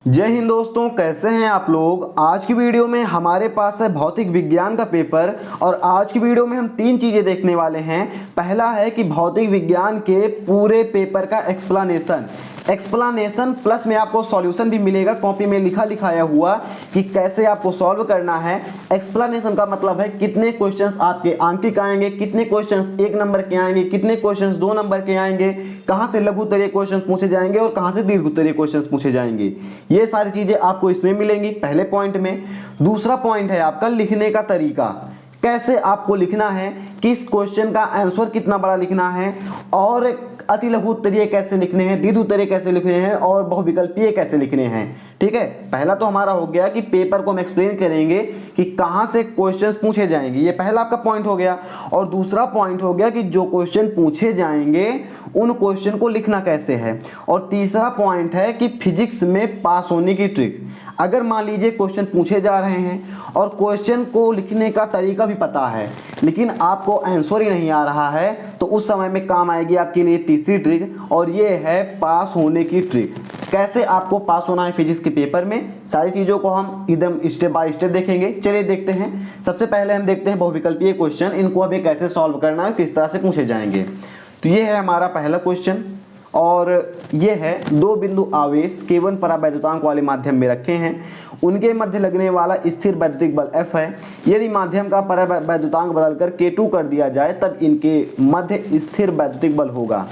जय हिंद दोस्तों, कैसे हैं आप लोग। आज की वीडियो में हमारे पास है भौतिक विज्ञान का पेपर और आज की वीडियो में हम तीन चीज़ें देखने वाले हैं। पहला है कि भौतिक विज्ञान के पूरे पेपर का एक्सप्लेनेशन प्लस में आपको सॉल्यूशन भी मिलेगा, कॉपी में लिखाया हुआ कि कैसे आपको सॉल्व करना है। एक्सप्लेनेशन का मतलब है कितने क्वेश्चंस आपके आंकिक आएंगे, कितने क्वेश्चंस 1 नंबर के आएंगे, कितने क्वेश्चंस 2 नंबर के आएंगे, कहां से लघु उत्तरीय क्वेश्चंस पूछे जाएंगे और कहां से दीर्घ उत्तरीय क्वेश्चंस पूछे जाएंगे। ये सारी चीजें आपको इसमें मिलेंगी पहले पॉइंट में। दूसरा पॉइंट है आपका लिखने का तरीका, कैसे आपको लिखना है, किस क्वेश्चन का आंसर कितना बड़ा लिखना है और अति लघु उत्तरीय कैसे लिखने हैं, दीर्घ उत्तरीय कैसे लिखने हैं और बहुविकल्पीय कैसे लिखने हैं। ठीक है, पहला तो हमारा हो गया कि पेपर को हम एक्सप्लेन करेंगे कि कहां से क्वेश्चंस पूछे जाएंगे, ये पहला आपका पॉइंट हो गया। और दूसरा पॉइंट हो गया कि जो क्वेश्चन पूछे जाएंगे उन क्वेश्चन को लिखना कैसे है। और तीसरा पॉइंट है कि फिजिक्स में पास होने की ट्रिक। अगर मान लीजिए क्वेश्चन पूछे जा रहे हैं और क्वेश्चन को लिखने का तरीका भी पता है लेकिन आपको आंसर ही नहीं आ रहा है, तो उस समय में काम आएगी आपके लिए तीसरी ट्रिक और ये है पास होने की ट्रिक। कैसे आपको पास होना है फिजिक्स के पेपर में, सारी चीज़ों को हम एकदम स्टेप बाय स्टेप देखेंगे। चलिए देखते हैं। सबसे पहले हम देखते हैं बहुविकल्पीय क्वेश्चन, इनको अभी कैसे सॉल्व करना है, किस तरह से पूछे जाएंगे। तो ये है हमारा पहला क्वेश्चन और ये है दो बिंदु आवेश K1 परावैद्युतांक वाले माध्यम में रखे हैं, उनके मध्य लगने वाला स्थिर वैद्युतिक बल F है। यदि माध्यम का परावैद्युतांक बदलकर K2 कर दिया जाए तब इनके मध्य स्थिर वैद्युतिक बल होगा।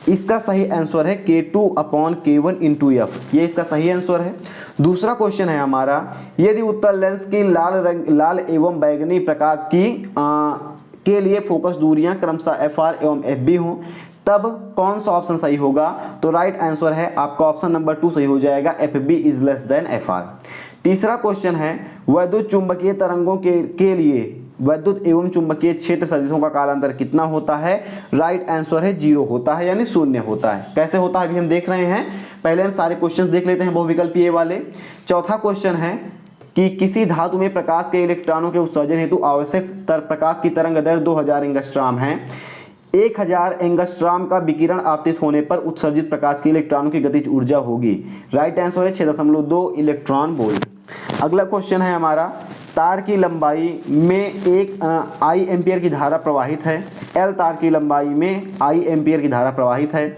इसका सही आंसर है K2/K1 × F, ये इसका सही आंसर है। दूसरा क्वेश्चन है हमारा, यदि उत्तल लेंस की लाल एवं बैंगनी प्रकाश की के लिए फोकस दूरियां क्रमशः FR एवं FB हों तब कौन सा ऑप्शन सही होगा। तो राइट आंसर है आपका ऑप्शन नंबर 2 सही हो जाएगा, FB is less than FR। तीसरा क्वेश्चन है, वैद्युत चुंबकीय तरंगों के लिए वैद्युत एवं चुंबकीय क्षेत्र सदिशों का कालांतर कितना होता है। राइट आंसर है 0 होता है, यानी 0 होता है। कैसे होता है अभी हम देख रहे हैं, पहले हम सारे क्वेश्चन देख लेते हैं बहुविकल्पीय वाले। चौथा क्वेश्चन है कि किसी धातु में प्रकाश के इलेक्ट्रॉनों के उत्सर्जन हेतु आवश्यक प्रकाश की तरंग दैर्ध्य 2000 एंगस्ट्रॉम है। 1000 एंगस्ट्रॉम का विकिरण आपतित होने पर उत्सर्जित प्रकाश के इलेक्ट्रॉनों की गतिज ऊर्जा होगी। राइट आंसर है 6.2 इलेक्ट्रॉन वोल्ट। अगला क्वेश्चन है हमारा, तार की लंबाई में एक आई एम्पियर की धारा प्रवाहित है। एल तार की लंबाई में आई एम्पियर की धारा प्रवाहित है।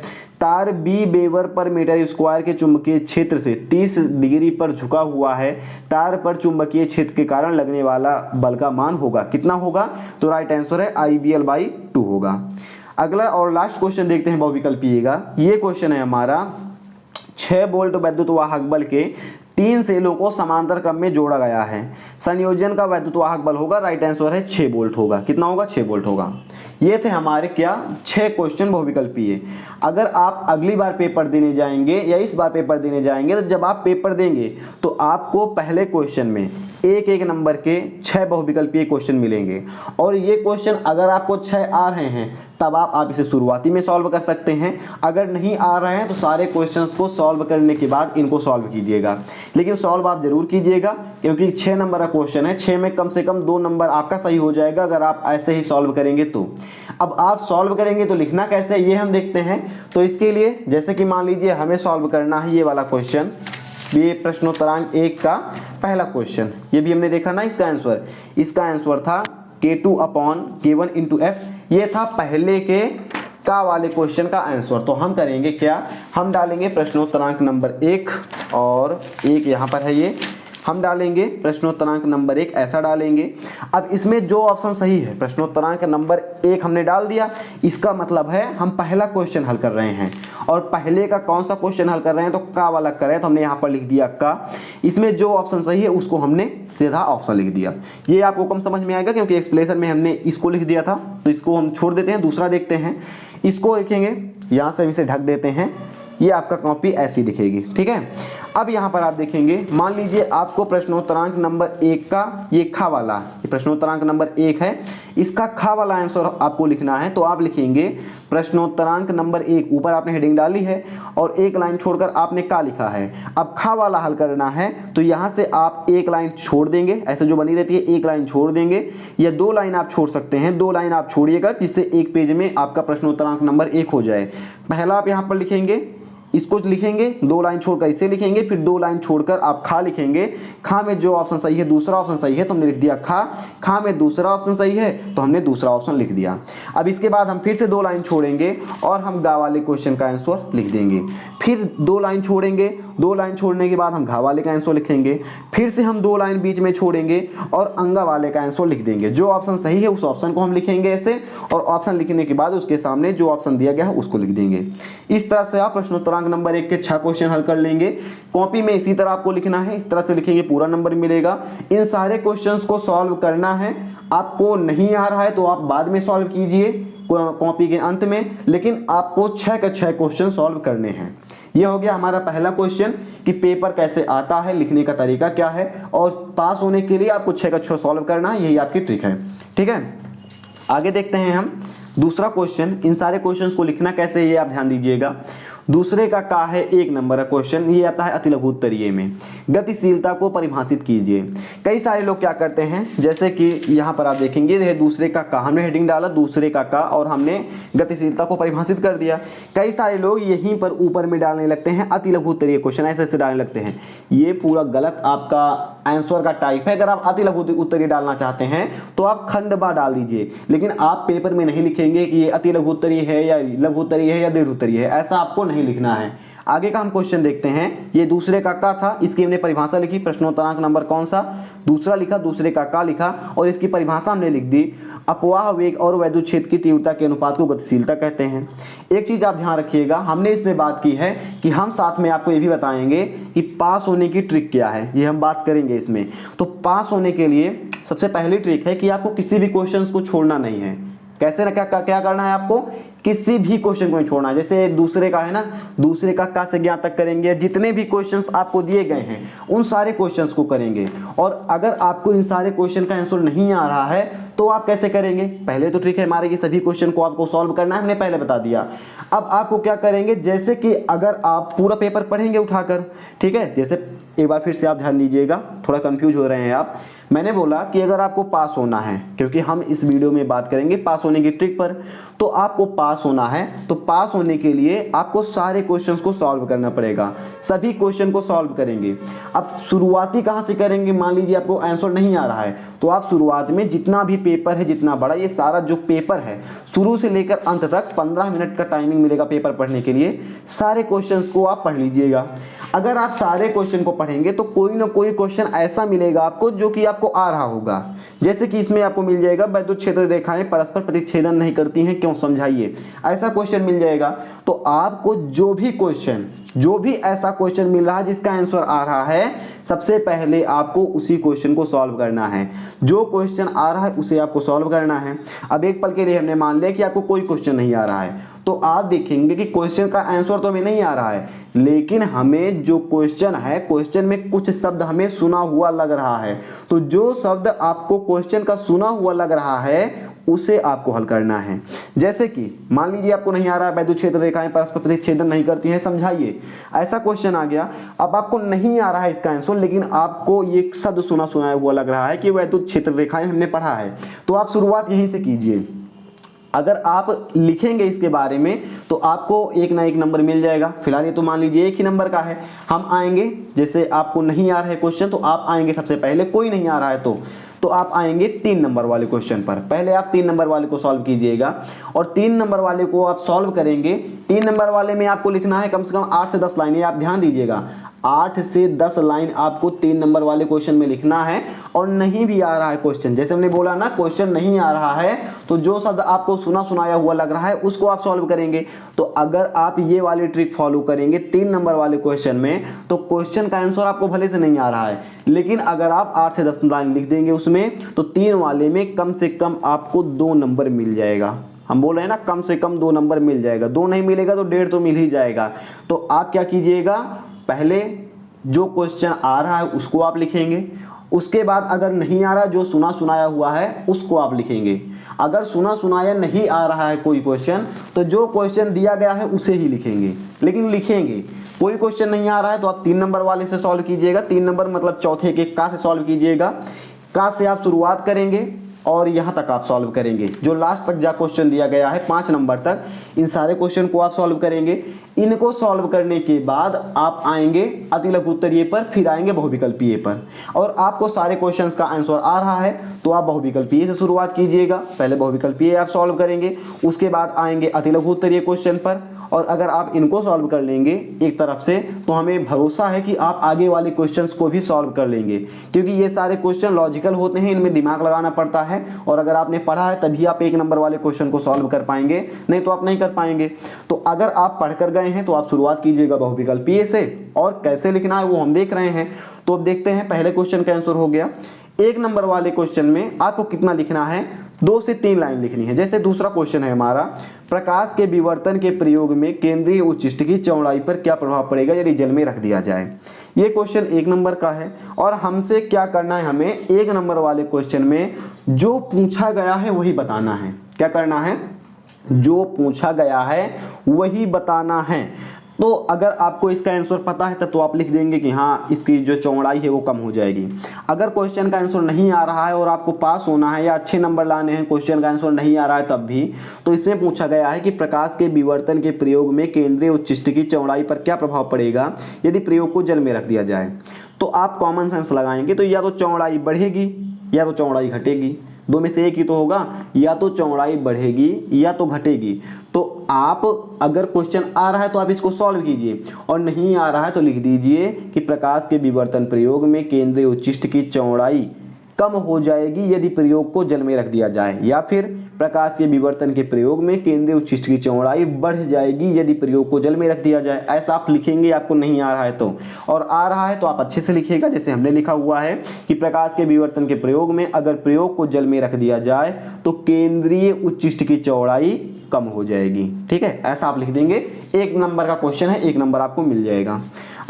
तार B weber per metre square के चुंबकीय क्षेत्र से 30 डिग्री पर झुका हुआ है। तार पर चुंबकीय क्षेत्र के कारण लगने वाला बल का मान होगा, कितना होगा। तो राइट आंसर है IBL/2 होगा। अगला और लास्ट क्वेश्चन देखते हैं बहुविकल्पीय का। ये क्वेश्चन है हमारा, 6 वोल्ट वैद्युत वाहक बल के 3 सेलों को समांतर क्रम में जोड़ा गया है। संयोजन का वैद्युत वाहक बल होगा, राइट आंसर है 6 वोल्ट होगा। कितना होगा, 6 वोल्ट होगा। ये थे हमारे क्या 6 क्वेश्चन बहुविकल्पीय। अगर आप अगली बार पेपर देने जाएंगे या इस बार पेपर देने जाएंगे तो जब आप पेपर देंगे तो आपको पहले क्वेश्चन में एक नंबर के 6 बहुविकल्पीय क्वेश्चन मिलेंगे और ये क्वेश्चन अगर आपको 6 आ रहे हैं तब आप इसे शुरुआती में सॉल्व कर सकते हैं। अगर नहीं आ रहे हैं तो सारे क्वेश्चंस को सॉल्व करने के बाद इनको सॉल्व कीजिएगा, लेकिन सॉल्व आप जरूर कीजिएगा क्योंकि 6 नंबर का क्वेश्चन है। 6 में कम से कम 2 नंबर आपका सही हो जाएगा अगर आप ऐसे ही सॉल्व करेंगे तो। अब आप सॉल्व करेंगे तो लिखना कैसे है ये हम देखते हैं। तो इसके लिए जैसे कि मान लीजिए हमें सॉल्व करना है ये वाला क्वेश्चन, ये प्रश्नोत्तरांक 1 का पहला क्वेश्चन, ये भी हमने देखा ना। इसका आंसर था K2/K1 × F। ये था पहले के का वाले क्वेश्चन का आंसर। तो हम करेंगे क्या, हम डालेंगे प्रश्नोत्तरांक नंबर 1 और 1 यहाँ पर है, ये हम डालेंगे प्रश्नोत्तरांक नंबर 1 ऐसा डालेंगे। अब इसमें जो ऑप्शन सही है, प्रश्नोत्तरांक नंबर 1 हमने डाल दिया, इसका मतलब है हम पहला क्वेश्चन हल कर रहे हैं। और पहले का कौन सा क्वेश्चन हल कर रहे हैं, तो का वाला कर रहे हैं, तो हमने यहाँ पर लिख दिया का। इसमें जो ऑप्शन सही है उसको हमने सीधा ऑप्शन लिख दिया। ये आपको कम समझ में आएगा क्योंकि एक्सप्लेनेशन में हमने इसको लिख दिया था, तो इसको हम छोड़ देते हैं। दूसरा देखते हैं, इसको देखेंगे, यहाँ से इसे ढक देते हैं, ये आपका कॉपी ऐसी दिखेगी। ठीक है, अब यहाँ पर आप देखेंगे, मान लीजिए आपको प्रश्नोत्तरांक नंबर 1 का ये खा वाला, ये प्रश्नोत्तरांक नंबर 1 है, इसका खा वाला आंसर आपको लिखना है। तो आप लिखेंगे प्रश्नोत्तरांक नंबर 1, ऊपर आपने हेडिंग डाली है और एक लाइन छोड़कर आपने का लिखा है। अब खा वाला हल करना है तो यहाँ से आप एक लाइन छोड़ देंगे, ऐसे जो बनी रहती है एक लाइन छोड़ देंगे, या 2 लाइन आप छोड़ सकते हैं, 2 लाइन आप छोड़िएगा जिससे एक पेज में आपका प्रश्नोत्तरांक नंबर 1 हो जाए। पहला आप यहाँ पर लिखेंगे इसको लिखेंगे, 2 लाइन छोड़कर इसे लिखेंगे, फिर 2 लाइन छोड़कर आप खा लिखेंगे। खा में जो ऑप्शन सही है, दूसरा ऑप्शन सही है तो हमने लिख दिया खा। खा में दूसरा ऑप्शन सही है तो हमने दूसरा ऑप्शन लिख दिया। अब इसके बाद हम फिर से 2 लाइन छोड़ेंगे और हम गा वाले क्वेश्चन का आंसर लिख देंगे। फिर 2 लाइन छोड़ेंगे, 2 लाइन छोड़ने के बाद हम घा वाले का आंसर लिखेंगे। फिर से हम 2 लाइन बीच में छोड़ेंगे और अंगा वाले का आंसर लिख देंगे। जो ऑप्शन सही है उस ऑप्शन को हम लिखेंगे ऐसे, और ऑप्शन लिखने के बाद उसके सामने जो ऑप्शन दिया गया है उसको लिख देंगे। इस तरह से आप प्रश्नोत्तरांक नंबर 1 के 6 क्वेश्चन हल कर लेंगे। कॉपी में इसी तरह आपको लिखना है, इस तरह से लिखेंगे पूरा नंबर मिलेगा। इन सारे क्वेश्चंस को सॉल्व करना है। आपको नहीं आ रहा है तो आप बाद में सॉल्व कीजिए कॉपी के अंत में, लेकिन आपको 6 के 6 क्वेश्चन सॉल्व करने हैं। ये हो गया हमारा पहला क्वेश्चन कि पेपर कैसे आता है, लिखने का तरीका क्या है, और पास होने के लिए आपको 6 का 6 सॉल्व करना है। यही आपकी ट्रिक है। ठीक है, आगे देखते हैं हम दूसरा क्वेश्चन। इन सारे क्वेश्चंस को लिखना कैसे ये आप ध्यान दीजिएगा। दूसरे का है 1 नंबर का क्वेश्चन। ये आता है अति लघु उत्तरीय में। गतिशीलता को परिभाषित कीजिए। कई सारे लोग क्या करते हैं, जैसे कि यहाँ पर आप देखेंगे ये दूसरे का हमने हेडिंग डाला दूसरे का और हमने गतिशीलता को परिभाषित कर दिया। कई सारे लोग यहीं पर ऊपर में डालने लगते हैं अति लघु उत्तरीय क्वेश्चन, ऐसे ऐसे डालने लगते हैं। ये पूरा गलत आपका आंसर का टाइप है। अगर आप अति लघु उत्तरीय डालना चाहते हैं तो आप खंडबा डाल दीजिए, लेकिन आप पेपर में नहीं लिखेंगे कि ये अति लघु उत्तरीय है या लघु उत्तरीय है या दीर्घ उत्तरीय है, ऐसा आपको नहीं लिखना है। आगे का हम क्वेश्चन देखते हैं। ये दूसरे का था, इसकी हमने परिभाषा लिखी, प्रश्नोत्तरांक नंबर कौन सा, दूसरा लिखा, दूसरे का लिखा, और इसकी परिभाषा हमने लिख दी। अपवाह वेग और वैद्युत क्षेत्र की तीव्रता के अनुपात को गतिशीलता कहते हैं। एक चीज आप ध्यान रखिएगा, हमने इसमें बात की है कि हम साथ में आपको ये भी बताएंगे कि पास होने की ट्रिक क्या है, ये हम बात करेंगे इसमें। तो पास होने के लिए सबसे पहली ट्रिक है कि आपको किसी भी क्वेश्चन को छोड़ना नहीं है। कैसे ना क्या करना है, आपको किसी भी क्वेश्चन को नहीं छोड़ना है। जैसे दूसरे का है ना, दूसरे का से ज्ञात तक करेंगे। जितने भी क्वेश्चंस आपको दिए गए हैं उन सारे क्वेश्चंस को करेंगे। और अगर आपको इन सारे क्वेश्चन का आंसर नहीं आ रहा है तो आप कैसे करेंगे। पहले तो ट्रिक है हमारे, ये सभी क्वेश्चन को आपको सॉल्व करना है, हमने पहले बता दिया। अब आपको क्या करेंगे, जैसे कि अगर आप पूरा पेपर पढ़ेंगे उठाकर, ठीक है, जैसे एक बार फिर से आप ध्यान दीजिएगा, थोड़ा कंफ्यूज हो रहे हैं आप। मैंने बोला कि अगर आपको पास होना है, क्योंकि हम इस वीडियो में बात करेंगे पास होने की ट्रिक पर, तो आपको पास होना है तो पास होने के लिए आपको सारे क्वेश्चंस को सॉल्व करना पड़ेगा। सभी क्वेश्चन को सॉल्व करेंगे। अब शुरुआती कहाँ से करेंगे, मान लीजिए आपको आंसर नहीं आ रहा है तो आप शुरुआत में जितना भी पेपर है, जितना बड़ा ये सारा जो पेपर है, शुरू से लेकर अंत तक 15 मिनट का टाइमिंग मिलेगा पेपर पढ़ने के लिए। सारे क्वेश्चंस को आप पढ़ लीजिएगा। अगर आप सारे क्वेश्चन को पढ़ेंगे तो कोई ना कोई क्वेश्चन ऐसा मिलेगा आपको जो कि आपको आ रहा होगा। जैसे कि इसमें आपको मिल जाएगा वैद्युत क्षेत्र रेखाएं परस्पर प्रतिच्छेदन नहीं करती हैं, क्यों, समझाइए, ऐसा क्वेश्चन मिल जाएगा। तो आपको जो भी ऐसा क्वेश्चन मिल रहा है जिसका आंसर आ रहा है, सबसे पहले आपको उसी क्वेश्चन को सॉल्व करना है। जो क्वेश्चन आ रहा है उसे आपको सॉल्व करना है। अब एक पल के लिए हमने मान लिया कि आपको कोई क्वेश्चन नहीं आ रहा है, तो आप देखेंगे कि क्वेश्चन का आंसर तो हमें नहीं आ रहा है, लेकिन हमें जो क्वेश्चन है, क्वेश्चन में कुछ शब्द हमें सुना हुआ लग रहा है। तो जो शब्द आपको क्वेश्चन का सुना हुआ लग रहा है उसे आपको हल करना है। जैसे कि मान लीजिए आपको नहीं आ रहा है वैद्युत क्षेत्र रेखाएं परस्पर प्रतिच्छेदन नहीं करती हैं, समझाइए, ऐसा क्वेश्चन आ गया। अब आपको नहीं आ रहा है इसका आंसर, लेकिन आपको ये शब्द सुना हुआ लग रहा है कि वैद्युत क्षेत्र रेखाएं हमने पढ़ा है, तो आप शुरुआत यहीं से कीजिए। अगर आप लिखेंगे इसके बारे में तो आपको एक ना एक नंबर मिल जाएगा। फिलहाल ये तो मान लीजिए 1 ही नंबर का है। हम आएंगे, जैसे आपको नहीं आ रहा है क्वेश्चन तो आप आएंगे सबसे पहले, कोई नहीं आ रहा है तो आप आएंगे 3 नंबर वाले क्वेश्चन पर। पहले आप 3 नंबर वाले को सॉल्व कीजिएगा, और 3 नंबर वाले को आप सॉल्व करेंगे। 3 नंबर वाले में आपको लिखना है कम से कम 8 से 10 लाइनें। आप ध्यान दीजिएगा, 8 से 10 लाइन आपको 3 नंबर वाले क्वेश्चन में लिखना है। और नहीं भी आ रहा है क्वेश्चन, जैसे हमने बोला ना, क्वेश्चन नहीं आ रहा है तो जो शब्द आपको सुनाया हुआ लग रहा है उसको आप सॉल्व करेंगे। तो अगर आप ये वाली ट्रिक फॉलो करेंगे 3 नंबर वाले क्वेश्चन में, तो क्वेश्चन का आंसर आपको भले से नहीं आ रहा है, लेकिन अगर आप 8 से 10 लाइन लिख देंगे उसमें, तो 3 वाले में कम से कम आपको 2 नंबर मिल जाएगा। हम बोल रहे हैं ना, कम से कम 2 नंबर मिल जाएगा। 2 नहीं मिलेगा तो 1.5 तो मिल ही जाएगा। तो आप क्या कीजिएगा, पहले जो क्वेश्चन आ रहा है उसको आप लिखेंगे। उसके बाद अगर नहीं आ रहा, जो सुनाया हुआ है उसको आप लिखेंगे। अगर सुनाया नहीं आ रहा है कोई क्वेश्चन, तो जो क्वेश्चन दिया गया है उसे ही लिखेंगे, लेकिन लिखेंगे। कोई क्वेश्चन नहीं आ रहा है तो आप 3 नंबर वाले से सॉल्व कीजिएगा। 3 नंबर मतलब चौथे के का से सॉल्व कीजिएगा। का से आप शुरुआत करेंगे, और यहाँ तक आप सॉल्व करेंगे। जो लास्ट तक जा क्वेश्चन दिया गया है 5 नंबर तक, इन सारे क्वेश्चन को आप सॉल्व करेंगे। इनको सॉल्व करने के बाद आप आएंगे अति लघु उत्तरीय पर, फिर आएंगे बहुविकल्पीय पर। और आपको सारे क्वेश्चंस का आंसर आ रहा है तो आप बहुविकल्पीय से शुरुआत कीजिएगा। पहले बहुविकल्पीय आप सॉल्व करेंगे, उसके बाद आएंगे अति लघु उत्तरीय क्वेश्चन पर। और अगर आप इनको सॉल्व कर लेंगे एक तरफ से तो हमें भरोसा है कि आप आगे वाले क्वेश्चंस को भी सॉल्व कर लेंगे, क्योंकि ये सारे क्वेश्चन लॉजिकल होते हैं, इनमें दिमाग लगाना पड़ता है। और अगर आपने पढ़ा है तभी आप 1 नंबर वाले क्वेश्चन को सॉल्व कर पाएंगे, नहीं तो आप नहीं कर पाएंगे। तो अगर आप पढ़ कर गए हैं तो आप शुरुआत कीजिएगा बहुविकल्पीय से, और कैसे लिखना है वो हम देख रहे हैं। तो अब देखते हैं, पहले क्वेश्चन का आंसर हो गया। 1 नंबर वाले क्वेश्चन में आपको कितना लिखना है, 2 से 3 लाइन लिखनी है। जैसे दूसरा क्वेश्चन है हमारा, प्रकाश के विवर्तन के प्रयोग में केंद्रीय उच्चिष्ट की चौड़ाई पर क्या प्रभाव पड़ेगा यदि जल में रख दिया जाए। ये क्वेश्चन 1 नंबर का है और हमसे क्या करना है, हमें 1 नंबर वाले क्वेश्चन में जो पूछा गया है वही बताना है। क्या करना है, जो पूछा गया है वही बताना है। तो अगर आपको इसका आंसर पता है तब तो आप लिख देंगे कि हाँ इसकी जो चौड़ाई है वो कम हो जाएगी। अगर क्वेश्चन का आंसर नहीं आ रहा है और आपको पास होना है या अच्छे नंबर लाने हैं, क्वेश्चन का आंसर नहीं आ रहा है तब भी, तो इसमें पूछा गया है कि प्रकाश के विवर्तन के प्रयोग में केंद्रीय उच्चिष्ट की चौड़ाई पर क्या प्रभाव पड़ेगा यदि प्रयोग को जल में रख दिया जाए। तो आप कॉमन सेंस लगाएंगे तो या तो चौड़ाई बढ़ेगी या तो चौड़ाई घटेगी, 2 में से एक ही तो होगा, या तो चौड़ाई बढ़ेगी या तो घटेगी। तो आप अगर क्वेश्चन आ रहा है तो आप इसको सॉल्व कीजिए, और नहीं आ रहा है तो लिख दीजिए कि प्रकाश के विवर्तन प्रयोग में केंद्रीय उच्चिष्ट की चौड़ाई कम हो जाएगी यदि प्रयोग को जल में रख दिया जाए, या फिर प्रकाश के विवर्तन के प्रयोग में केंद्रीय उच्चिष्ट की चौड़ाई बढ़ जाएगी यदि प्रयोग को जल में रख दिया जाए। ऐसा आप लिखेंगे, आपको नहीं आ रहा है तो। और आ रहा है तो आप अच्छे से लिखिएगा, जैसे हमने लिखा हुआ है कि प्रकाश के विवर्तन के प्रयोग में अगर प्रयोग को जल में रख दिया जाए तो केंद्रीय उच्चिष्ट की चौड़ाई कम हो जाएगी। ठीक है, ऐसा आप लिख देंगे। 1 नंबर का क्वेश्चन है, 1 नंबर आपको मिल जाएगा।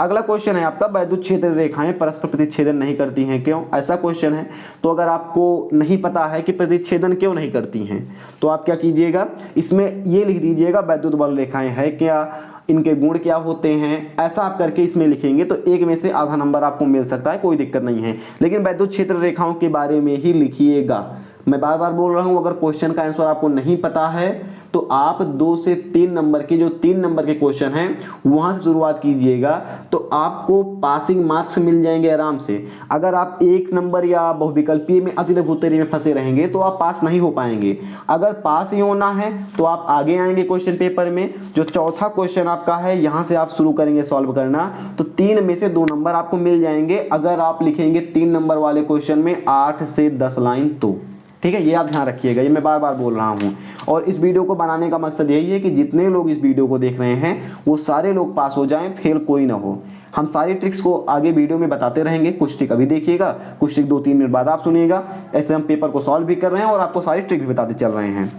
अगला क्वेश्चन है आपका, वैद्युत क्षेत्र रेखाएं परस्पर प्रतिच्छेदन नहीं करती हैं क्यों, ऐसा क्वेश्चन है। तो अगर आपको नहीं पता है कि प्रतिच्छेदन क्यों नहीं करती हैं तो आप क्या कीजिएगा, इसमें ये लिख दीजिएगा वैद्युत बल रेखाएं है क्या, इनके गुण क्या होते हैं, ऐसा आप करके इसमें लिखेंगे तो 1 में से आधा नंबर आपको मिल सकता है, कोई दिक्कत नहीं है। लेकिन वैद्युत क्षेत्र रेखाओं के बारे में ही लिखिएगा। मैं बार बार बोल रहा हूं, अगर क्वेश्चन का आंसर आपको नहीं पता है तो आप 2 से 3 नंबर के जो 3 नंबर के क्वेश्चन हैं वहां से शुरुआत कीजिएगा, तो आपको पासिंग मार्क्स मिल जाएंगे आराम से। अगर आप 1 नंबर या बहुविकल्पीय में अति लघु उत्तरीय में फंसे रहेंगे तो आप पास नहीं हो पाएंगे। अगर पास ही होना है तो आप आगे आएंगे क्वेश्चन पेपर में, जो चौथा क्वेश्चन आपका है यहां से आप शुरू करेंगे सॉल्व करना, तो 3 में से 2 नंबर आपको मिल जाएंगे अगर आप लिखेंगे 3 नंबर वाले क्वेश्चन में 8 से 10 लाइन तो। ठीक है, ये आप ध्यान रखिएगा, ये मैं बार बार बोल रहा हूँ। और इस वीडियो को बनाने का मकसद यही है कि जितने लोग इस वीडियो को देख रहे हैं वो सारे लोग पास हो जाएं, फेल कोई ना हो। हम सारी ट्रिक्स को आगे वीडियो में बताते रहेंगे, कुछ ट्रिक अभी देखिएगा, कुछ ट्रिक 2-3 मिनट बाद आप सुनिएगा। ऐसे हम पेपर को सॉल्व भी कर रहे हैं और आपको सारी ट्रिक भी बताते चल रहे हैं।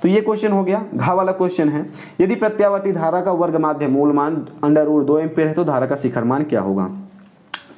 तो ये क्वेश्चन हो गया। घ वाला क्वेश्चन है, यदि प्रत्यावर्ती धारा का वर्ग माध्य मूल मान √2 एम्पीयर है तो धारा का शिखर मान क्या होगा।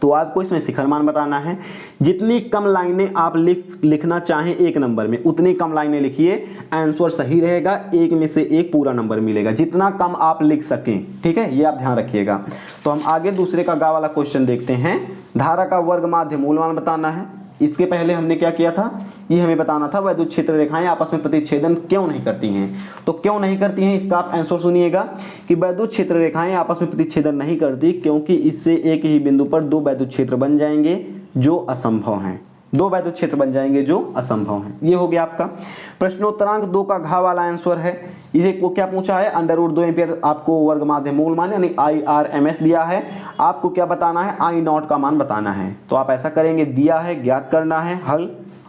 तो आपको इसमें शिखर मान बताना है। जितनी कम लाइनें आप लिखना चाहें 1 नंबर में उतनी कम लाइनें लिखिए, आंसर सही रहेगा, 1 में से 1 पूरा नंबर मिलेगा, जितना कम आप लिख सकें। ठीक है, ये आप ध्यान रखिएगा। तो हम आगे दूसरे का गा वाला क्वेश्चन देखते हैं। धारा का वर्ग माध्य मूल मान बताना है। इसके पहले हमने क्या किया था, ये हमें बताना था वैद्युत क्षेत्र रेखाएं आपस में प्रतिच्छेदन क्यों नहीं करती हैं। तो क्यों नहीं करती हैं इसका आप आंसर सुनिएगा कि वैद्युत क्षेत्र रेखाएं आपस में प्रतिच्छेदन नहीं करती क्योंकि इससे एक ही बिंदु पर 2 वैद्युत क्षेत्र बन जाएंगे जो असंभव हैं। 2 वैद्युत क्षेत्र बन जाएंगे जो असंभव हैं। ये हो गया आपका प्रश्नोत्तरांक 2 का घ वाला आंसर है। इसे को क्या पूछा है, √2 एम्पीयर आपको वर्ग माध्य मूल मान यानी IRMS दिया है। आपको क्या बताना है, I0 का मान बताना है। तो आप ऐसा करेंगे, दिया है, ज्ञात करना है, हल,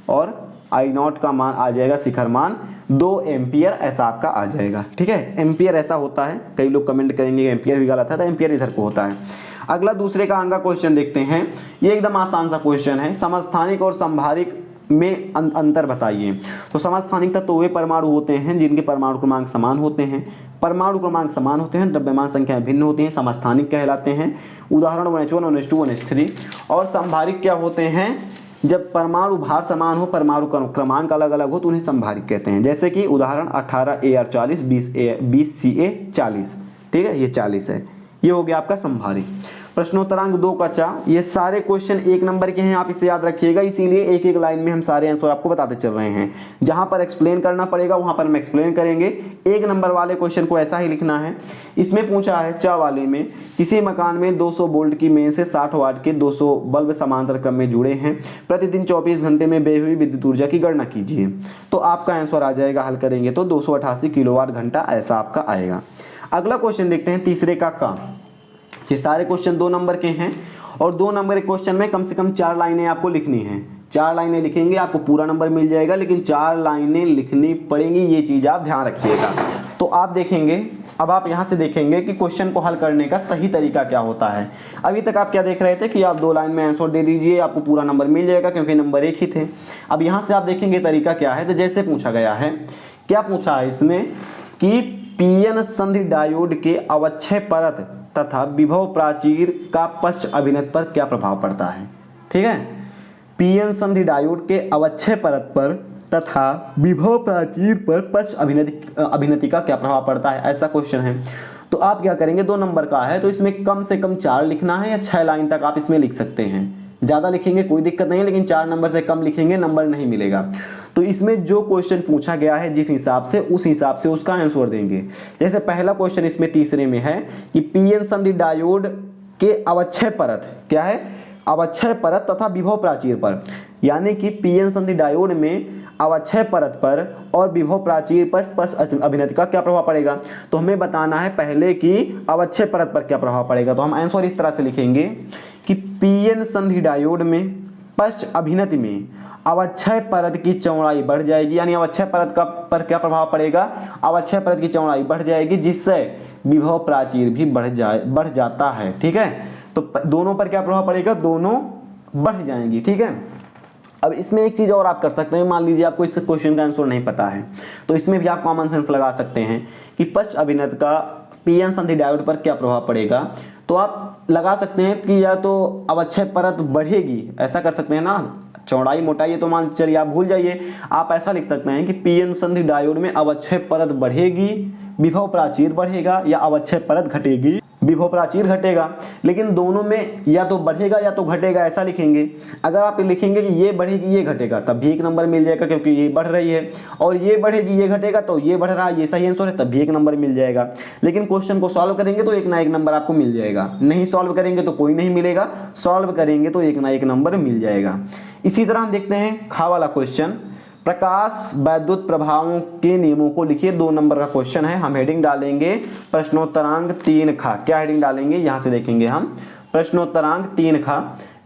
और I0 का मान आ जाएगा शिखर मान 2 एम्पियर, ऐसा आपका आ जाएगा। ठीक है, एम्पियर ऐसा होता है, कई लोग कमेंट करेंगे एम्पियर भी गलत है, तो एम्पियर इधर को होता है। अगला दूसरे का अंगा क्वेश्चन देखते हैं। ये एकदम आसान सा क्वेश्चन है। समस्थानिक और संभारिक में अंतर बताइए। तो समस्थानिक तत्व वे परमाणु होते हैं जिनके परमाणु क्रमांक समान होते हैं। परमाणु क्रमांक समान होते हैं, द्रव्यमान संख्याएं भिन्न होती हैं, समस्थानिक कहलाते हैं। उदाहरण 1h1, 1h2, 1h3। और संभारिक क्या होते हैं, जब परमाणु भार समान हो, परमाणु क्रमांक अलग अलग हो तो उन्हें संभारिक कहते हैं। जैसे कि उदाहरण 18AR40, 20CA40। ठीक है, ये 40 है, ये हो गया आपका संभारिक। प्रश्नोत्तरांक 2 का चा, ये सारे क्वेश्चन 1 नंबर के हैं, आप इसे याद रखिएगा, इसीलिए एक एक लाइन में हम सारे आंसर आपको बताते चल रहे हैं। जहां पर एक्सप्लेन करना पड़ेगा वहां पर हम एक्सप्लेन करेंगे। 1 नंबर वाले क्वेश्चन को ऐसा ही लिखना है। इसमें पूछा है चा वाले में, किसी मकान में 200 वोल्ट की मेन से 60 वाट के 200 बल्ब समांतर क्रम में जुड़े हैं, प्रतिदिन 24 घंटे में व्यय हुई विद्युत ऊर्जा की गणना कीजिए। तो आपका आंसर आ जाएगा, हल करेंगे तो 288 किलोवाट घंटा ऐसा आपका आएगा। अगला क्वेश्चन देखते हैं तीसरे का। ये सारे क्वेश्चन 2 नंबर के हैं और 2 नंबर के क्वेश्चन में कम से कम 4 लाइनें आपको लिखनी हैं। 4 लाइनें लिखेंगे आपको पूरा नंबर मिल जाएगा, लेकिन 4 लाइनें लिखनी पड़ेंगी, ये चीज आप ध्यान रखिएगा। तो आप देखेंगे, अब आप यहां से देखेंगे कि क्वेश्चन को हल करने का सही तरीका क्या होता है। अभी तक आप क्या देख रहे थे कि आप 2 लाइन में आंसर दे दीजिए, आपको पूरा नंबर मिल जाएगा क्योंकि नंबर 1 ही थे। अब यहां से आप देखेंगे तरीका क्या है। तो जैसे पूछा गया है, क्या पूछा है इसमें कि पीएन संधि डायोड के अवक्षय परत तथा विभव प्राचीर का पश्च अभिनत पर क्या प्रभाव पड़ता है। ठीक है, पीएन संधि डायोड के अवक्षय परत पर तथा विभव प्राचीर पर पश्च अभिनति का क्या प्रभाव पड़ता है, ऐसा क्वेश्चन है। तो आप क्या करेंगे, 2 नंबर का है तो इसमें कम से कम 4 लिखना है या 6 लाइन तक आप इसमें लिख सकते हैं। ज़्यादा लिखेंगे कोई दिक्कत नहीं है, लेकिन 4 नंबर से कम लिखेंगे नंबर नहीं मिलेगा। तो इसमें जो क्वेश्चन पूछा गया है जिस हिसाब से, उस हिसाब से उसका आंसर देंगे। जैसे पहला क्वेश्चन इसमें तीसरे में है कि पीएन संधि डायोड के अवक्षय परत, क्या है, अवक्षय परत तथा विभव प्राचीर पर, यानी कि पीएन संधि डायोड में अवक्षय परत पर और विभव प्राचीर पर पश्च अभिनति का क्या प्रभाव पड़ेगा। तो हमें बताना है पहले कि अवक्षय परत पर क्या प्रभाव पड़ेगा। तो हम आंसर इस तरह से लिखेंगे कि पीएन संधि डायोड में पश्च अभिनति में अवक्षय परत की चौड़ाई बढ़ जाएगी, यानी अवक्षय परत का पर क्या प्रभाव पड़ेगा, अवक्षय परत की चौड़ाई बढ़ जाएगी, जिससे विभव प्राचीर भी बढ़ जाता है। ठीक है, तो दोनों पर क्या प्रभाव पड़ेगा, दोनों बढ़ जाएंगी। ठीक है, अब इसमें एक चीज और आप कर सकते हैं, मान लीजिए आपको इस क्वेश्चन का आंसर नहीं पता है, तो इसमें भी आप कॉमन सेंस लगा सकते हैं कि पश्च अभिनत का पीएन संधि डायोड पर क्या प्रभाव पड़ेगा। तो आप लगा सकते हैं कि या तो अवक्षय परत बढ़ेगी, ऐसा कर सकते हैं ना, चौड़ाई मोटाई तो मान चलिए आप भूल जाइए, आप ऐसा लिख सकते हैं कि पीएन संधि डायोड में अवक्षय परत बढ़ेगी, विभव प्राचीर बढ़ेगा, या अवक्षय परत घटेगी, विभव प्राचीर घटेगा। लेकिन दोनों में या तो बढ़ेगा या तो घटेगा, ऐसा लिखेंगे। अगर आप लिखेंगे कि ये बढ़ेगी ये घटेगा, तब भी 1 नंबर मिल जाएगा क्योंकि ये बढ़ रही है, और ये बढ़ेगी ये घटेगा तो ये बढ़ रहा है, ये सही आंसर है, तब भी 1 नंबर मिल जाएगा। लेकिन क्वेश्चन को सॉल्व करेंगे तो 1 ना 1 नंबर आपको मिल जाएगा, नहीं सॉल्व करेंगे तो कोई नहीं मिलेगा, सॉल्व करेंगे तो 1 ना 1 नंबर मिल जाएगा। इसी तरह हम देखते हैं खा वाला क्वेश्चन, प्रकाश वैद्युत प्रभावों के नियमों को लिखिए। 2 नंबर का क्वेश्चन है। हम हेडिंग डालेंगे प्रश्नोत्तरांक 3 खा। क्या हेडिंग डालेंगे, यहां से देखेंगे हम प्रश्नोत्तरांक 3 खा,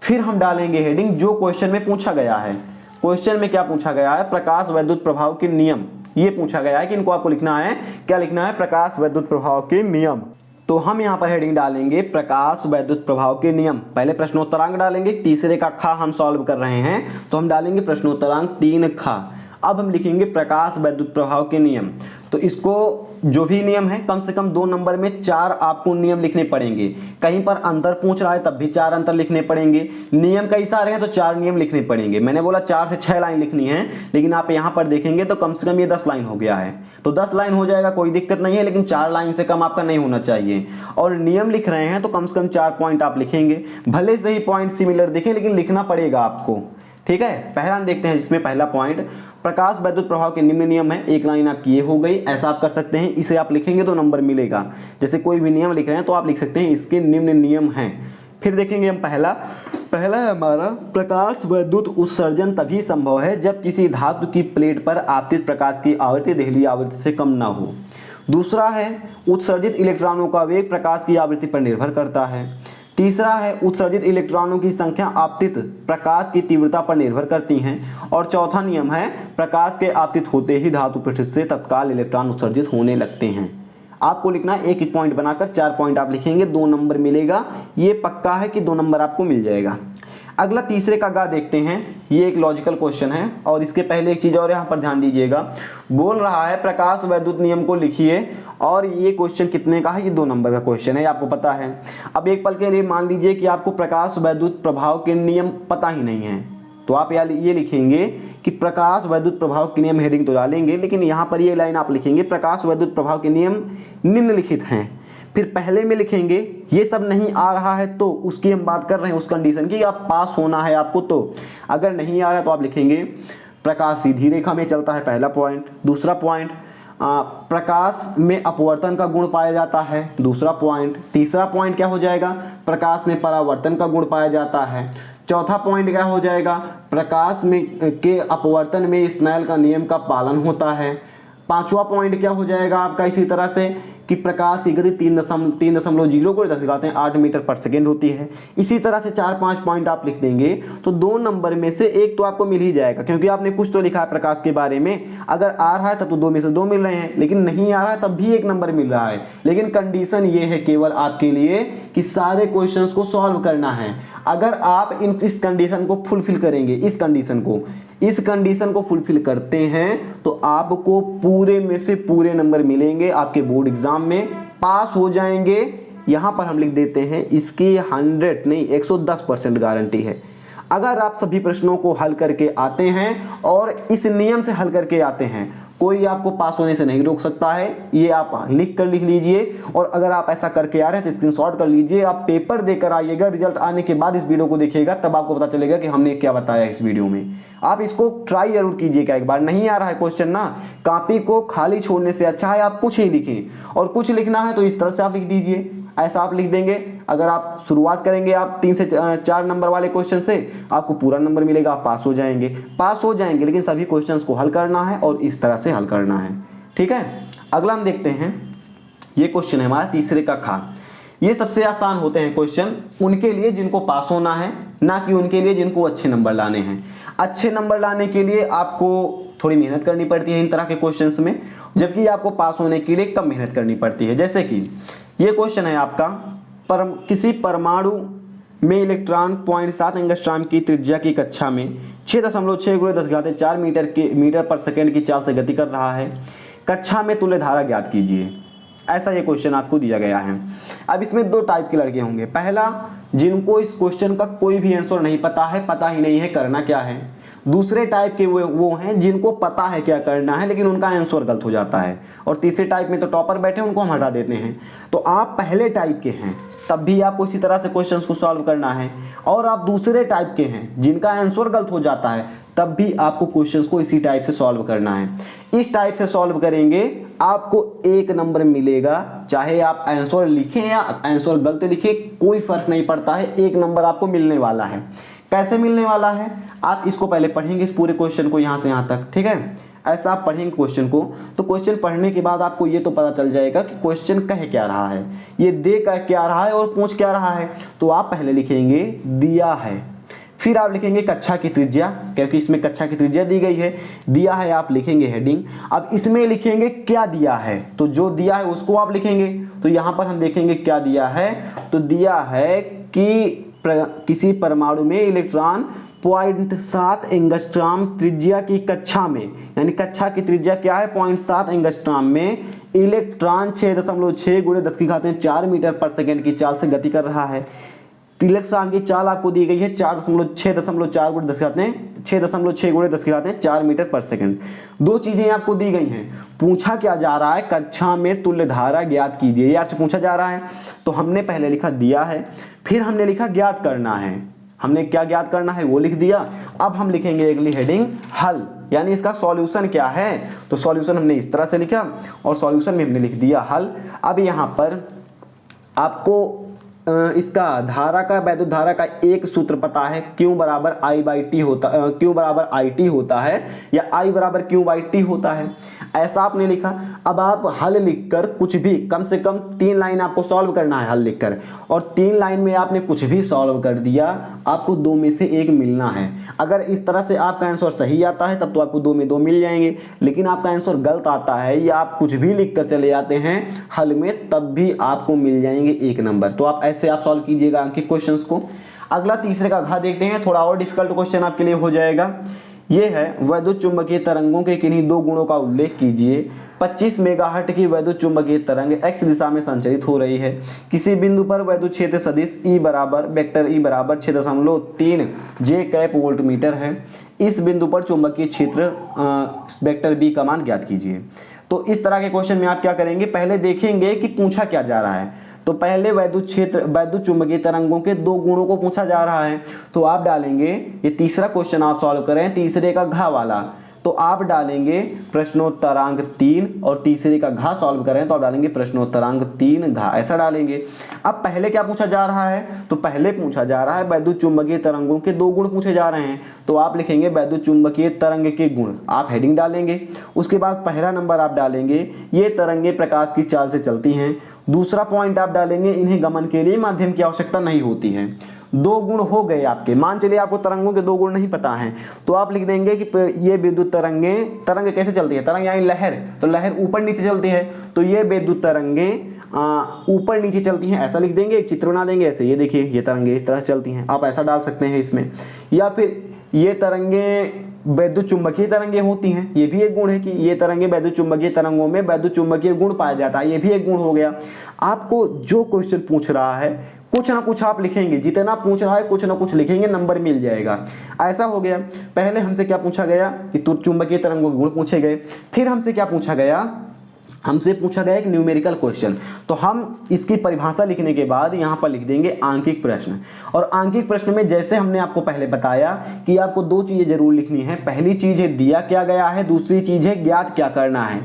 फिर हम डालेंगे हेडिंग जो क्वेश्चन में पूछा गया है। क्वेश्चन में क्या पूछा गया है, प्रकाश वैद्युत प्रभाव के नियम, ये पूछा गया है कि इनको आपको लिखना है, क्या लिखना है, प्रकाश वैद्युत प्रभाव के नियम। तो हम यहाँ पर हेडिंग डालेंगे प्रकाश वैद्युत प्रभाव के नियम। पहले प्रश्नोत्तरांक डालेंगे, तीसरे का खा हम सॉल्व कर रहे हैं, तो हम डालेंगे प्रश्नोत्तरांक 3 खा। अब हम लिखेंगे प्रकाश वैद्युत प्रभाव के नियम। तो इसको जो भी नियम है कम से कम 2 नंबर में 4 आपको नियम लिखने पड़ेंगे। कहीं पर अंतर पूछ रहा है तब भी 4 अंतर लिखने पड़ेंगे। नियम कई सारे हैं तो 4 नियम लिखने पड़ेंगे। मैंने बोला 4 से 6 लाइन लिखनी है, लेकिन आप यहाँ पर देखेंगे तो कम से कम ये 10 लाइन हो गया है। तो 10 लाइन हो जाएगा, कोई दिक्कत नहीं है, लेकिन 4 लाइन से कम आपका नहीं होना चाहिए। और नियम लिख रहे हैं तो कम से कम 4 पॉइंट आप लिखेंगे, भले से ही पॉइंट सिमिलर दिखे लेकिन लिखना पड़ेगा आपको। ठीक है, पहला हम देखते हैं, जिसमें पहला पॉइंट प्रकाश वैद्युत प्रभाव के निम्न नियम है। 1 लाइन आपकी ये हो गई, ऐसा आप कर सकते हैं, इसे आप लिखेंगे तो नंबर मिलेगा। जैसे कोई भी नियम लिख रहे हैं तो आप लिख सकते हैं इसके निम्न नियम हैं। फिर देखेंगे हम पहला है हमारा, प्रकाश वैद्युत उत्सर्जन तभी संभव है जब किसी धातु की प्लेट पर आपतित प्रकाश की आवृत्ति देहली आवृत्ति से कम ना हो। दूसरा है, उत्सर्जित इलेक्ट्रॉनों का वेग प्रकाश की आवृत्ति पर निर्भर करता है। तीसरा है, उत्सर्जित इलेक्ट्रॉनों की संख्या आपतित प्रकाश की तीव्रता पर निर्भर करती हैं। और चौथा नियम है, प्रकाश के आपतित होते ही धातु पृष्ठ से तत्काल इलेक्ट्रॉन उत्सर्जित होने लगते हैं। आपको लिखना है, एक एक पॉइंट बनाकर 4 पॉइंट आप लिखेंगे, 2 नंबर मिलेगा, ये पक्का है कि 2 नंबर आपको मिल जाएगा। अगला तीसरे का गा देखते हैं। ये एक लॉजिकल क्वेश्चन है, और इसके पहले एक चीज और यहाँ पर ध्यान दीजिएगा। बोल रहा है प्रकाश वैद्युत नियम को लिखिए, और ये क्वेश्चन कितने का है, ये 2 नंबर का क्वेश्चन है, आपको पता है। अब एक पल के लिए मान लीजिए कि आपको प्रकाश वैद्युत प्रभाव के नियम पता ही नहीं है, तो आप ये लिखेंगे कि प्रकाश वैद्युत प्रभाव के नियम, हेडिंग तो डालेंगे, लेकिन यहाँ पर ये लाइन आप लिखेंगे प्रकाश वैद्युत प्रभाव के नियम निम्नलिखित हैं। फिर पहले में लिखेंगे। ये सब नहीं आ रहा है तो उसकी हम बात कर रहे हैं, उस कंडीशन की आप पास होना है आपको। तो अगर नहीं आ रहा है तो आप लिखेंगे प्रकाश सीधी रेखा में चलता है, पहला पॉइंट। दूसरा पॉइंट, प्रकाश में अपवर्तन का गुण पाया जाता है, दूसरा पॉइंट। तीसरा पॉइंट क्या हो जाएगा, प्रकाश में परावर्तन का गुण पाया जाता है। चौथा पॉइंट क्या हो जाएगा, प्रकाश में के अपवर्तन में स्नेल का नियम का पालन होता है। पांचवा पॉइंट क्या हो जाएगा आपका इसी तरह से कि प्रकाश की गति 3.0 को 10 मीटर पर सेकेंड होती है। इसी तरह से 4-5 पॉइंट आप लिख देंगे तो 2 नंबर में से एक तो आपको मिल ही जाएगा, क्योंकि आपने कुछ तो लिखा है प्रकाश के बारे में। अगर आ रहा है तब तो 2 में से 2 मिल रहे हैं, लेकिन नहीं आ रहा है तब भी 1 नंबर मिल रहा है। लेकिन कंडीशन ये है केवल आपके लिए कि सारे क्वेश्चंस को सॉल्व करना है। अगर आप इस कंडीशन को फुलफिल करेंगे, इस कंडीशन को फुलफिल करते हैं तो आपको पूरे में से पूरे नंबर मिलेंगे, आपके बोर्ड एग्जाम में पास हो जाएंगे। यहां पर हम लिख देते हैं इसकी 100 नहीं 110% गारंटी है। अगर आप सभी प्रश्नों को हल करके आते हैं और इस नियम से हल करके आते हैं, कोई आपको पास होने से नहीं रोक सकता है। ये आप लिख लीजिए, और अगर आप ऐसा करके आ रहे हैं तो स्क्रीनशॉट कर लीजिए। आप पेपर देकर आइएगा, रिजल्ट आने के बाद इस वीडियो को देखिएगा, तब आपको पता चलेगा कि हमने क्या बताया इस वीडियो में। आप इसको ट्राई जरूर कीजिएगा एक बार। नहीं आ रहा है क्वेश्चन ना, कॉपी को खाली छोड़ने से अच्छा है आप कुछ ही लिखें, और कुछ लिखना है तो इस तरह से आप लिख दीजिए। ऐसा आप लिख देंगे, अगर आप शुरुआत करेंगे आप 3 से 4 नंबर वाले क्वेश्चन से, आपको पूरा नंबर मिलेगा, आप पास हो जाएंगे। लेकिन सभी क्वेश्चंस को हल करना है और इस तरह से हल करना है, ठीक है। अगला हम देखते हैं, ये क्वेश्चन है हमारा तीसरे का खा। ये सबसे आसान होते हैं क्वेश्चन उनके लिए जिनको पास होना है, ना कि उनके लिए जिनको अच्छे नंबर लाने हैं। अच्छे नंबर लाने के लिए आपको थोड़ी मेहनत करनी पड़ती है इन तरह के क्वेश्चंस में, जबकि आपको पास होने के लिए कम मेहनत करनी पड़ती है। जैसे कि ये क्वेश्चन है आपका, किसी परमाणु में इलेक्ट्रॉन 0.7 एंगस्ट्रॉम की त्रिज्या की कक्षा में 6.6 × 10⁴ मीटर पर सेकेंड की चाल से गति कर रहा है। कक्षा में तुल्य धारा ज्ञात कीजिए। ऐसा ये क्वेश्चन आपको दिया गया है। अब इसमें 2 टाइप के लड़के होंगे। पहला, जिनको इस क्वेश्चन का कोई भी आंसर नहीं पता है, पता ही नहीं है करना क्या है। दूसरे टाइप के वो हैं जिनको पता है क्या करना है, लेकिन उनका आंसर गलत हो जाता है। और तीसरे टाइप में तो टॉपर बैठे, उनको हम हटा देते हैं। तो आप पहले टाइप के हैं, तब भी आपको इसी तरह से क्वेश्चंस को सॉल्व करना है। और आप दूसरे टाइप के हैं जिनका आंसर गलत हो जाता है, तब भी आपको क्वेश्चंस को इसी टाइप से सॉल्व करना है। इस टाइप से सॉल्व करेंगे आपको 1 नंबर मिलेगा, चाहे आप आंसर लिखें या आंसर गलत लिखें, कोई फर्क नहीं पड़ता है, 1 नंबर आपको मिलने वाला है। कैसे मिलने वाला है, आप इसको पहले पढ़ेंगे, इस पूरे क्वेश्चन को यहाँ से यहाँ तक, ठीक है। ऐसा आप पढ़ेंगे क्वेश्चन को, तो क्वेश्चन पढ़ने के बाद आपको ये तो पता चल जाएगा कि क्वेश्चन कह क्या रहा है, ये दे क्या रहा है और पूछ क्या रहा है। तो आप पहले लिखेंगे दिया है, फिर आप लिखेंगे कक्षा की त्रिज्या, क्योंकि इसमें कक्षा की त्रिज्या दी गई है। दिया है आप लिखेंगे हेडिंग। अब इसमें लिखेंगे क्या दिया है, तो जो दिया है उसको आप लिखेंगे। तो यहाँ पर हम देखेंगे क्या दिया है, तो दिया है कि किसी परमाणु में इलेक्ट्रॉन 0.7 एंगस्ट्रॉम त्रिज्या की कक्षा में, यानी कक्षा की त्रिज्या क्या है 0.7 एंगस्ट्रॉम में, इलेक्ट्रॉन 6.6 × 10⁴ मीटर पर सेकेंड की चाल से गति कर रहा है। इलेक्ट्रॉन की चाल आपको दी गई है 6.4 × 10⁴ मीटर पर सेकेंड। 2 चीजें आपको दी गई हैं। पूछा क्या जा रहा है, कक्षा में तुल्य धारा ज्ञात कीजिए, ये आपसे पूछा जा रहा है। तो हमने पहले लिखा दिया है, फिर हमने लिखा ज्ञात करना है। हमने क्या ज्ञात करना है वो लिख दिया। अब हम लिखेंगे अगली हेडिंग हल, यानी इसका सॉल्यूशन क्या है। तो सॉल्यूशन हमने इस तरह से लिखा और सॉल्यूशन में हमने लिख दिया हल। अब यहाँ पर आपको इसका धारा का, वैद्युत धारा का एक सूत्र पता है, Q बराबर I/T होता, Q बराबर IT होता है या I बराबर Q/T होता है, ऐसा आपने लिखा। अब आप हल लिखकर कुछ भी, कम से कम 3 लाइन आपको सॉल्व करना है हल लिखकर, और 3 लाइन में आपने कुछ भी सॉल्व कर दिया, आपको 2 में से 1 मिलना है। अगर इस तरह से आपका आंसर सही आता है तब तो आपको 2 में 2 मिल जाएंगे, लेकिन आपका आंसर गलत आता है या आप कुछ भी लिख कर चले जाते हैं हल में, तब भी आपको मिल जाएंगे 1 नंबर। तो आप ऐसे आप सॉल्व कीजिएगा अंकित क्वेश्चंस को। अगला तीसरे का घ देखते हैं, थोड़ा और डिफिकल्ट क्वेश्चन आपके लिए हो जाएगा। ये है वैद्युत चुंबकीय तरंगों के किन्हीं 2 गुणों का उल्लेख कीजिए। 25 मेगाहर्ट्ज की वैद्युत चुंबकीय तरंग x दिशा में संचरित हो रही है। किसी बिंदु पर वैद्युत क्षेत्र सदिश E बराबर वेक्टर E बराबर 6.3 J कैप वोल्ट मीटर है। इस बिंदु पर चुंबकीय क्षेत्र वेक्टर B का मान ज्ञात कीजिए। तो इस तरह के क्वेश्चन में आप क्या करेंगे, पहले देखेंगे कि पूछा क्या जा रहा है। तो पहले वैद्युत चुंबकीय तरंगों के दो गुणों को पूछा जा रहा है, तो आप डालेंगे, ये तीसरा क्वेश्चन आप सॉल्व करें, तीसरे का घ वाला, तो आप डालेंगे प्रश्नोत्तरांक 3 और तीसरे का घ सॉल्व करें तो आप डालेंगे प्रश्नोत्तरांक 3 घ, ऐसा डालेंगे। अब पहले क्या पूछा जा रहा है, तो पहले पूछा जा रहा है वैद्युत चुंबकीय तरंगों के दो गुण पूछे जा रहे हैं, तो आप लिखेंगे वैद्युत चुंबकीय तरंग के गुण, आप हेडिंग डालेंगे। उसके बाद पहला नंबर आप डालेंगे ये तरंगे प्रकाश की चाल से चलती हैं। दूसरा पॉइंट आप डालेंगे इन्हें गमन के लिए माध्यम की आवश्यकता नहीं होती है। दो गुण हो गए आपके, मान चलिए आपको तरंगों के दो गुण नहीं पता हैं, तो आप लिख देंगे कि ये विद्युत तरंगे, तरंग कैसे चलती है, तरंग यानी लहर, तो लहर ऊपर नीचे चलती है, तो ये विद्युत तरंगे ऊपर नीचे चलती हैं, ऐसा लिख देंगे, एक चित्र बना देंगे ऐसे, ये देखिए ये तरंगे इस तरह से चलती हैं, आप ऐसा डाल सकते हैं इसमें। या फिर ये तरंगे वैद्युत चुंबकीय तरंगे होती हैं, ये भी एक गुण है कि ये तरंगे वैद्युत चुंबकीय तरंगों में वैद्युत चुंबकीय गुण पाया जाता है, ये भी एक गुण हो गया। आपको जो क्वेश्चन पूछ रहा है कुछ ना कुछ आप लिखेंगे, जितना पूछ रहा है कुछ ना कुछ लिखेंगे, नंबर मिल जाएगा। ऐसा हो गया, पहले हमसे क्या पूछा गया कि चुंबकीय तरंगों के गुण पूछे गए, फिर हमसे क्या पूछा गया, हमसे पूछा गया एक न्यूमेरिकल क्वेश्चन, तो हम इसकी परिभाषा लिखने के बाद यहाँ पर लिख देंगे आंकिक प्रश्न। और आंकिक प्रश्न में जैसे हमने आपको पहले बताया कि आपको दो चीजें जरूर लिखनी है, पहली चीज है दिया क्या गया है, दूसरी चीज है ज्ञात क्या करना है।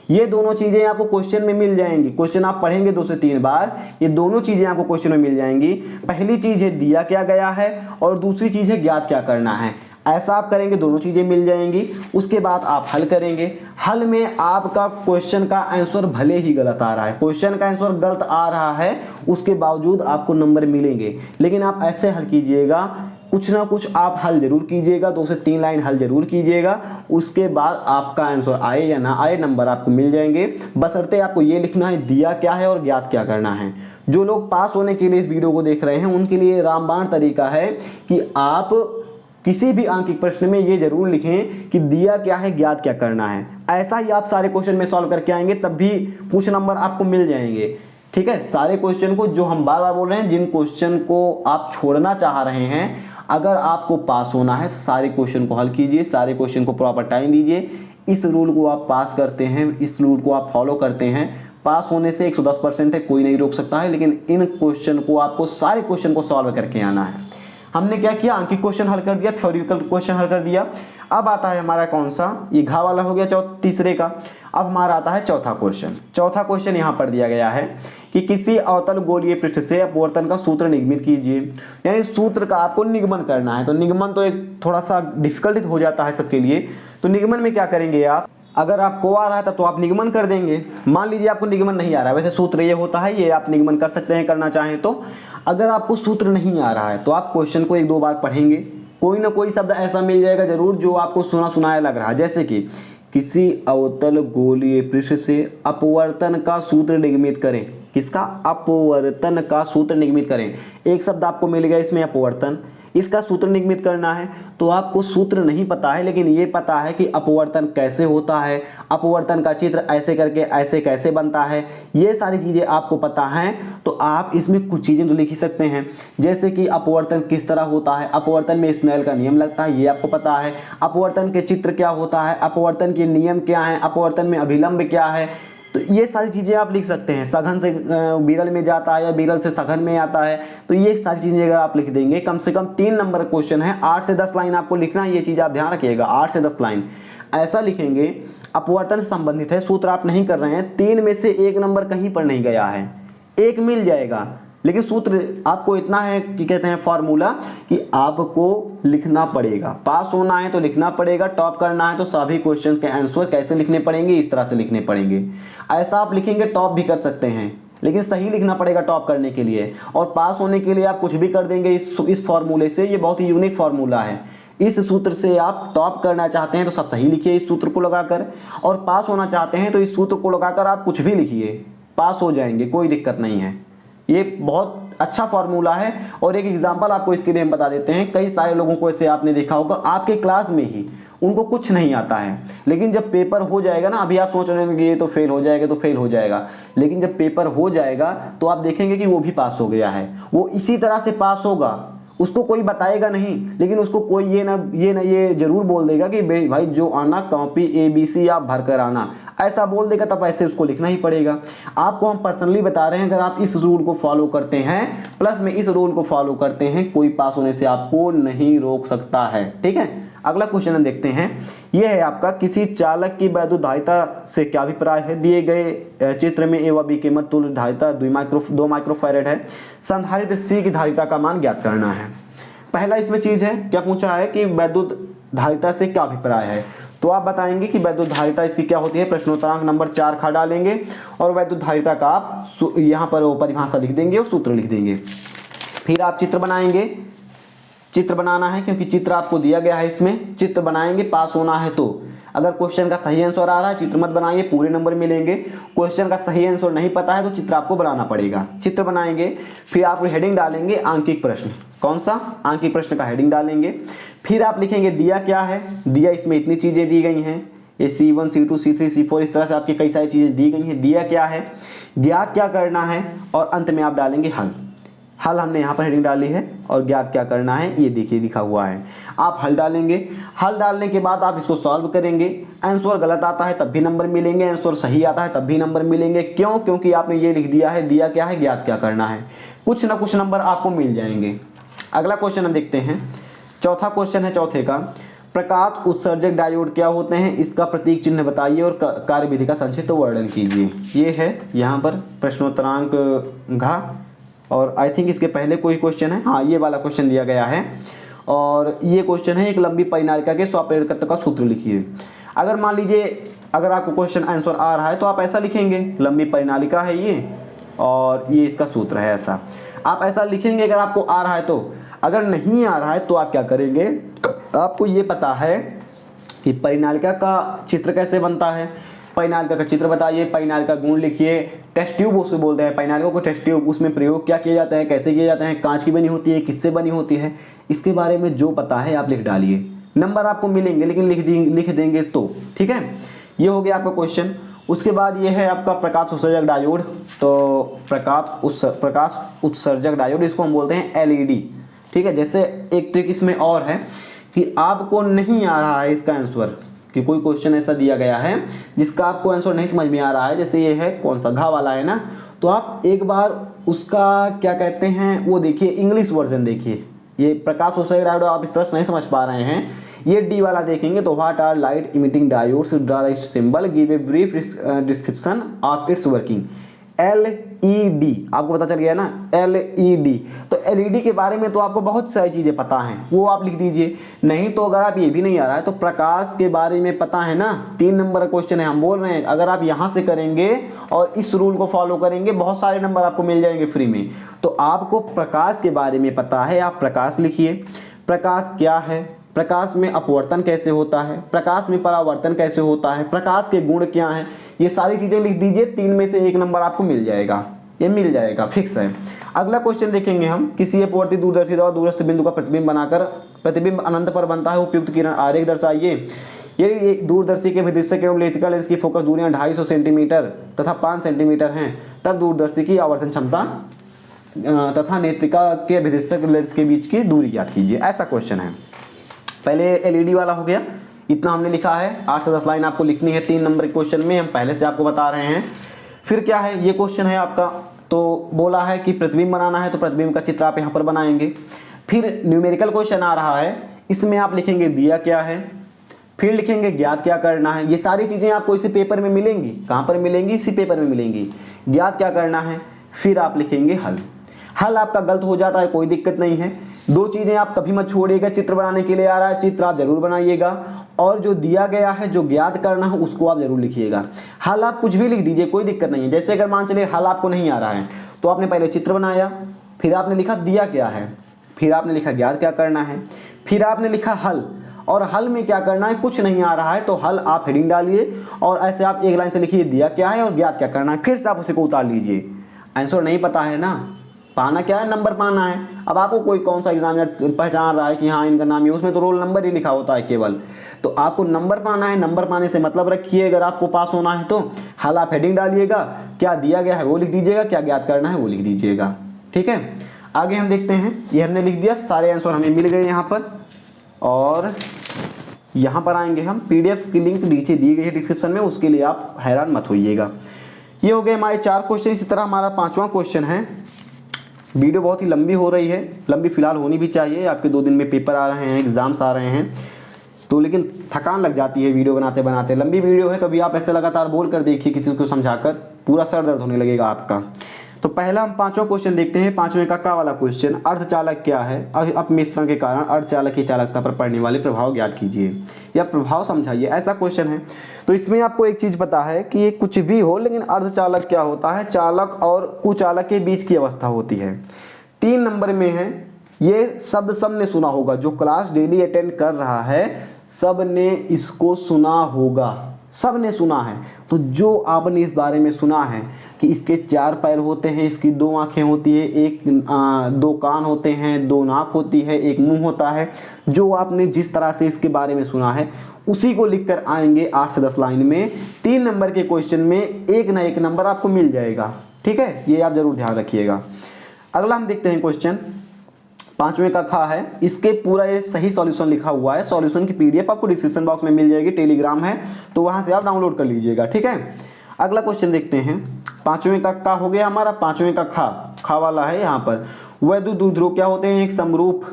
ये दोनों चीजें आपको क्वेश्चन में मिल जाएंगी, क्वेश्चन आप पढ़ेंगे 2 से 3 बार, ये दोनों चीजें आपको क्वेश्चन में मिल जाएंगी। पहली चीज है दिया क्या गया है और दूसरी चीज है ज्ञात क्या करना है, ऐसा आप करेंगे, दोनों चीजें मिल जाएंगी। उसके बाद आप हल करेंगे, हल में आपका क्वेश्चन का आंसर भले ही गलत आ रहा है, क्वेश्चन का आंसर गलत आ रहा है, उसके बावजूद आपको नंबर मिलेंगे, लेकिन आप ऐसे हल कीजिएगा, कुछ ना कुछ आप हल जरूर कीजिएगा, 2 से 3 लाइन हल जरूर कीजिएगा, उसके बाद आपका आंसर आए या ना आए नंबर आपको मिल जाएंगे। बशर्ते आपको ये लिखना है दिया क्या है और ज्ञात क्या करना है। जो लोग पास होने के लिए इस वीडियो को देख रहे हैं उनके लिए रामबाण तरीका है कि आप किसी भी आंकिक प्रश्न में ये जरूर लिखें कि दिया क्या है ज्ञात क्या करना है, ऐसा ही आप सारे क्वेश्चन में सॉल्व करके आएंगे, तब भी कुछ नंबर आपको मिल जाएंगे। ठीक है, सारे क्वेश्चन को जो हम बार बार बोल रहे हैं, जिन क्वेश्चन को आप छोड़ना चाह रहे हैं, अगर आपको पास होना है तो सारे क्वेश्चन को हल कीजिए, सारे क्वेश्चन को प्रॉपर टाइम दीजिए। इस रूल को आप पास करते हैं, इस रूल को आप फॉलो करते हैं, पास होने से 110% है, कोई नहीं रोक सकता है, लेकिन इन क्वेश्चन को आपको सारे क्वेश्चन को सॉल्व करके आना है। हमने क्या किया, आंकिक क्वेश्चन हल कर दिया, थ्योरेटिकल क्वेश्चन हल कर दिया। अब आता है हमारा कौन सा, ये घा वाला हो गया तीसरे का। अब हमारा आता है चौथा क्वेश्चन। चौथा क्वेश्चन यहाँ पर दिया गया है कि किसी अवतल गोलीय पृष्ठ से अपवर्तन का सूत्र निगमित कीजिए, यानी सूत्र का आपको निगमन करना है। तो निगमन तो एक थोड़ा सा डिफिकल्ट हो जाता है सबके लिए, तो निगमन में क्या करेंगे आप, अगर आपको आ रहा है तो आप निगमन कर देंगे। मान लीजिए आपको निगमन नहीं आ रहा है, वैसे सूत्र ये होता है, ये आप निगमन कर सकते हैं करना चाहें तो। अगर आपको सूत्र नहीं आ रहा है तो आप क्वेश्चन को 1-2 बार पढ़ेंगे, कोई ना कोई शब्द ऐसा मिल जाएगा जरूर जो आपको सुना सुनाया लग रहा है, जैसे कि किसी अवतल गोलीय पृष्ठ से अपवर्तन का सूत्र निगमित करें। किसका, अपवर्तन का सूत्र निगमित करें। एक शब्द आपको मिल गया इसमें अपवर्तन, इसका सूत्र निगमित करना है। तो आपको सूत्र नहीं पता है, लेकिन ये पता है कि अपवर्तन कैसे होता है, अपवर्तन का चित्र ऐसे करके ऐसे कैसे बनता है, ये सारी चीज़ें आपको पता हैं, तो आप इसमें कुछ चीज़ें तो लिख ही सकते हैं। जैसे कि अपवर्तन किस तरह होता है, अपवर्तन में स्नेल का नियम लगता है, ये आपको पता है। अपवर्तन के चित्र क्या होता है, अपवर्तन के नियम क्या हैं, अपवर्तन में अभिलंब क्या है, तो ये सारी चीज़ें आप लिख सकते हैं। सघन से विरल में जाता है या विरल से सघन में आता है, तो ये सारी चीज़ें अगर आप लिख देंगे, कम से कम 3 नंबर क्वेश्चन है, 8 से 10 लाइन आपको लिखना है, ये चीज़ आप ध्यान रखिएगा, 8 से 10 लाइन ऐसा लिखेंगे। अपवर्तन से संबंधित है, सूत्र आप नहीं कर रहे हैं, 3 में से 1 नंबर कहीं पर नहीं गया है, 1 मिल जाएगा, लेकिन सूत्र आपको इतना है कि कहते हैं फॉर्मूला कि आपको लिखना पड़ेगा। पास होना है तो लिखना पड़ेगा, टॉप करना है तो सभी क्वेश्चन के आंसर कैसे लिखने पड़ेंगे, इस तरह से लिखने पड़ेंगे। ऐसा आप लिखेंगे टॉप भी कर सकते हैं, लेकिन सही लिखना पड़ेगा टॉप करने के लिए। और पास होने के लिए आप कुछ भी कर देंगे इस फॉर्मूले से, ये बहुत ही यूनिक फॉर्मूला है। इस सूत्र से आप टॉप करना चाहते हैं तो सब सही लिखिए इस सूत्र को लगाकर, और पास होना चाहते हैं तो इस सूत्र को लगाकर आप कुछ भी लिखिए, पास हो जाएंगे, कोई दिक्कत नहीं है। ये बहुत अच्छा फॉर्मूला है। और एक एग्जांपल आपको इसके लिए हम बता देते हैं। कई सारे लोगों को ऐसे आपने देखा होगा आपके क्लास में ही, उनको कुछ नहीं आता है, लेकिन जब पेपर हो जाएगा ना, अभी आप सोच रहे हैं कि ये तो फेल हो जाएगा, तो फेल हो जाएगा, लेकिन जब पेपर हो जाएगा तो आप देखेंगे कि वो भी पास हो गया है, वो इसी तरह से पास होगा, उसको कोई बताएगा नहीं, लेकिन उसको कोई ये जरूर बोल देगा कि भाई जो आना कॉपी ABC आप भर कर आना, ऐसा बोल देगा, तब ऐसे उसको लिखना ही पड़ेगा। आपको हम पर्सनली बता रहे हैं, अगर आप इस रूल को फॉलो करते हैं प्लस में इस रूल को फॉलो करते हैं, कोई पास होने से आपको नहीं रोक सकता है। ठीक है, अगला क्वेश्चन हम देखते हैं। यह है आपका, किसी चालक की वैद्युतधारिता से क्या अभिप्राय है। दिए गए चित्र में A व B के मध्य तुल्य धारिता 2 माइक्रोफैरड है। संधारित्र C की धारिता का मान ज्ञात करना है। पहला इसमें चीज है, क्या पूछा है कि वैद्युत धारिता से क्या अभिप्राय है, तो आप बताएंगे कि वैद्युत धारिता इसकी क्या होती है। प्रश्नोत्तरांक नंबर 4 खा डालेंगे और वैद्युत धारिता का आप यहाँ पर वो परिभाषा लिख देंगे और सूत्र लिख देंगे। फिर आप चित्र बनाएंगे, चित्र बनाना है क्योंकि चित्र आपको दिया गया है, इसमें चित्र बनाएंगे, पास होना है। तो अगर क्वेश्चन का सही आंसर आ रहा है चित्र मत बनाइए, पूरे नंबर मिलेंगे। क्वेश्चन का सही आंसर नहीं पता है तो चित्र आपको बनाना पड़ेगा। चित्र बनाएंगे, फिर आप हेडिंग डालेंगे आंकिक प्रश्न, कौन सा आंकिक प्रश्न का हेडिंग डालेंगे। फिर आप लिखेंगे दिया क्या है, दिया इसमें इतनी चीजें दी गई हैं, ये C1 C2 C3 C4 इस तरह से आपकी कई सारी चीजें दी गई हैं। दिया क्या है, ज्ञात क्या करना है, और अंत में आप डालेंगे हल। हल हमने यहाँ पर हेडिंग डाली है और ज्ञात क्या करना है ये देखिए लिखा हुआ है। आप हल डालेंगे, हल डालने के बाद आप इसको सॉल्व करेंगे। आंसर गलत आता है तब भी नंबर मिलेंगे, आंसर सही आता है तब भी नंबर मिलेंगे। क्यों? क्योंकि आपने ये लिख दिया है दिया क्या है, ज्ञात क्या करना है। कुछ ना कुछ नंबर आपको मिल जाएंगे। अगला क्वेश्चन हम देखते हैं, चौथा क्वेश्चन है चौथे का, प्रकाश उत्सर्जक डायोड क्या होते हैं, इसका प्रतीक चिन्ह बताइए और कार्यविधि का संक्षिप्त वर्णन कीजिए। ये है यहाँ पर प्रश्नोत्तरांक घ, और आई थिंक इसके पहले कोई क्वेश्चन है, हाँ ये वाला क्वेश्चन दिया गया है। और ये क्वेश्चन है, एक लंबी परिनालिका के स्वप्रेरकत्व का सूत्र लिखिए। अगर मान लीजिए अगर आपको क्वेश्चन आंसर आ रहा है तो आप ऐसा लिखेंगे, लंबी परिनालिका है ये और ये इसका सूत्र है, ऐसा आप ऐसा लिखेंगे अगर आपको आ रहा है तो। अगर नहीं आ रहा है तो आप क्या करेंगे, आपको ये पता है कि परिनालिका का चित्र कैसे बनता है, परिनालिका का चित्र बताइए, परिनालिका गुण लिखिए, टेस्ट ट्यूब उसे बोलते हैं, परिनालिका को टेस्ट ट्यूब, उसमें प्रयोग क्या किए जाते हैं, कैसे किए जाते हैं, कांच की बनी होती है, किससे बनी होती है, इसके बारे में जो पता है आप लिख डालिए। नंबर आपको मिलेंगे लेकिन लिख देंगे तो, ठीक है। ये हो गया आपका क्वेश्चन। उसके बाद ये है आपका प्रकाश उत्सर्जक डायोड। तो प्रकाश उत्सर्जक डायोड इसको हम बोलते हैं LED, ठीक है। जैसे एक ट्रिक इसमें और है कि आपको नहीं आ रहा है इसका आंसर, कि कोई क्वेश्चन ऐसा दिया गया है जिसका आपको आंसर नहीं समझ में आ रहा है, जैसे ये है कौन सा घा वाला है ना, तो आप एक बार उसका क्या कहते हैं वो देखिए, इंग्लिश वर्जन देखिए। ये प्रकाश उत्सर्जक डायोड आप इस तरह से नहीं समझ पा रहे हैं, ये डी वाला देखेंगे तो what are light emitting diodes, draw the symbol, give a brief description of its working. LED आपको पता चल गया ना, LED। तो LED के बारे में तो आपको बहुत सारी चीजें पता हैं, वो आप लिख दीजिए। नहीं तो अगर आप ये भी नहीं आ रहा है तो प्रकाश के बारे में पता है ना, 3 नंबर का क्वेश्चन है, हम बोल रहे हैं अगर आप यहाँ से करेंगे और इस रूल को फॉलो करेंगे बहुत सारे नंबर आपको मिल जाएंगे फ्री में। तो आपको प्रकाश के बारे में पता है, आप प्रकाश लिखिए। प्रकाश क्या है, प्रकाश में अपवर्तन कैसे होता है, प्रकाश में परावर्तन कैसे होता है, प्रकाश के गुण क्या हैं, ये सारी चीजें लिख दीजिए। 3 में से 1 नंबर आपको मिल जाएगा, ये मिल जाएगा, फिक्स है। अगला क्वेश्चन देखेंगे हम, किसी अपवर्ती दूरदर्शी द्वारा दूरस्थ बिंदु का प्रतिबिंब बनाकर प्रतिबिंब अनंत पर बनता है, उपयुक्त किरण आरेख दर्शाइए। ये दूरदर्शी के विदृश्य एवं लेतिका लेंस की फोकस दूरियां 250 सेंटीमीटर तथा 5 सेंटीमीटर हैं, तब दूरदर्शी की आवर्धन क्षमता तथा नेत्रिका के विदृश्य लेंस के बीच की दूरी ज्ञात कीजिए। ऐसा क्वेश्चन है। पहले LED वाला हो गया, इतना हमने लिखा है, 8 से 10 लाइन आपको लिखनी है 3 नंबर के क्वेश्चन में, हम पहले से आपको बता रहे हैं। फिर क्या है, ये क्वेश्चन है आपका, तो बोला है कि प्रतिबिंब बनाना है तो प्रतिबिंब का चित्र आप यहाँ पर बनाएंगे। फिर न्यूमेरिकल क्वेश्चन आ रहा है, इसमें आप लिखेंगे दिया क्या है, फिर लिखेंगे ज्ञात क्या करना है। ये सारी चीजें आपको इसी पेपर में मिलेंगी। कहाँ पर मिलेंगी? इसी पेपर में मिलेंगी। ज्ञात क्या करना है, फिर आप लिखेंगे हल। हल आपका गलत हो जाता है, कोई दिक्कत नहीं है। 2 चीजें आप कभी मत छोड़िएगा, चित्र बनाने के लिए आ रहा है, चित्र आप जरूर बनाइएगा, और जो दिया गया है जो ज्ञात करना है उसको आप जरूर लिखिएगा। हल आप कुछ भी लिख दीजिए, कोई दिक्कत नहीं है। जैसे अगर मान चलिए हल आपको नहीं आ रहा है तो आपने पहले चित्र बनाया, फिर आपने लिखा दिया क्या है, फिर आपने लिखा ज्ञात क्या करना है, फिर आपने लिखा हल, और हल में क्या करना है, कुछ नहीं आ रहा है तो हल आप हेडिंग डालिए और ऐसे आप एक लाइन से लिखिए दिया क्या है और ज्ञात क्या करना है, फिर से आप उसी को उतार लीजिए। आंसर नहीं पता है ना, पाना क्या है, नंबर पाना है। अब आपको कोई कौन सा एग्जामिनर पहचान रहा है कि हाँ इनका नाम है, उसमें तो रोल नंबर ही लिखा होता है केवल, तो आपको नंबर पाना है। नंबर पाने से मतलब रखिए, अगर आपको पास होना है तो हल आप हेडिंग डालिएगा, क्या दिया गया है वो लिख दीजिएगा, क्या ज्ञात करना है वो लिख दीजिएगा, ठीक है। आगे हम देखते हैं, ये हमने लिख दिया, सारे आंसर हमें मिल गए यहाँ पर। और यहाँ पर आएंगे हम, PDF की लिंक नीचे दी गई है डिस्क्रिप्शन में, उसके लिए आप हैरान मत होइएगा। ये हो गए हमारे 4 क्वेश्चन। इसी तरह हमारा 5वां क्वेश्चन है। वीडियो बहुत ही लंबी हो रही है, लंबी फिलहाल होनी भी चाहिए, आपके 2 दिन में पेपर आ रहे हैं, एग्जाम्स आ रहे हैं, तो लेकिन थकान लग जाती है वीडियो बनाते बनाते। लंबी वीडियो है, कभी आप ऐसे लगातार बोल कर देखिए किसी को समझाकर, पूरा सर दर्द होने लगेगा आपका। तो पहला हम 5वां क्वेश्चन देखते हैं। 5वें का वाला क्वेश्चन, अर्धचालक क्या है? अपमिश्रण के कारण अर्धचालक की चालकता पर पड़ने वाले प्रभाव ज्ञात कीजिए या प्रभाव समझाइए, ऐसा क्वेश्चन है। तो इसमें आपको एक चीज पता है कि ये कुछ भी हो, लेकिन अर्धचालक क्या होता है? चालक और कुचालक के बीच की अवस्था होती है। 3 नंबर में है, ये शब्द सबने सुना होगा, जो क्लास डेली अटेंड कर रहा है सब ने इसको सुना होगा, सब ने सुना है। तो जो आपने इस बारे में सुना है कि इसके 4 पैर होते हैं, इसकी 2 आंखें होती है, 2 कान होते हैं, 2 नाक होती है, 1 मुंह होता है, जो आपने जिस तरह से इसके बारे में सुना है उसी को लिखकर आएंगे 8 से 10 लाइन में। 3 नंबर के क्वेश्चन में एक ना एक नंबर आपको मिल जाएगा, ठीक है, ये आप जरूर ध्यान रखिएगा। अगला हम देखते हैं क्वेश्चन, 5वें का खा है। इसके पूरा ये सही सॉल्यूशन लिखा हुआ है, सॉल्यूशन की PDF आपको डिस्क्रिप्शन बॉक्स में मिल जाएगी, टेलीग्राम है तो वहां से आप डाउनलोड कर लीजिएगा, ठीक है। अगला क्वेश्चन देखते हैं। 5वें का हो गया हमारा। 5वें का खा वाला है यहाँ पर। वैद्युत ध्रुव क्या होते हैं? एक समरूप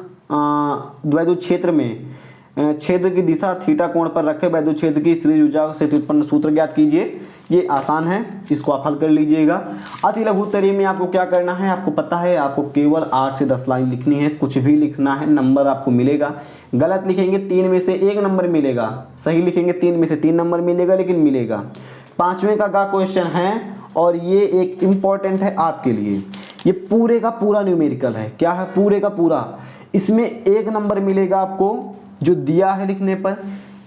वैद्युत क्षेत्र में क्षेत्र की दिशा थीटा कोण पर रखे वैद्युत क्षेत्र की स्थितिज ऊर्जा से उत्पन्न सूत्र ज्ञात कीजिए। ये आसान है, इसको आप हल कर लीजिएगा। अति लघु उत्तरीय में आपको क्या करना है, आपको पता है, आपको केवल 8 से 10 लाइन लिखनी है, कुछ भी लिखना है, नंबर आपको मिलेगा। गलत लिखेंगे 3 में से 1 नंबर मिलेगा, सही लिखेंगे 3 में से 3 नंबर मिलेगा, लेकिन मिलेगा। 5वें का क्वेश्चन है और ये एक इम्पॉर्टेंट है आपके लिए। ये पूरे का पूरा न्यूमेरिकल है। क्या है? पूरे का पूरा। इसमें 1 नंबर मिलेगा आपको जो दिया है लिखने पर,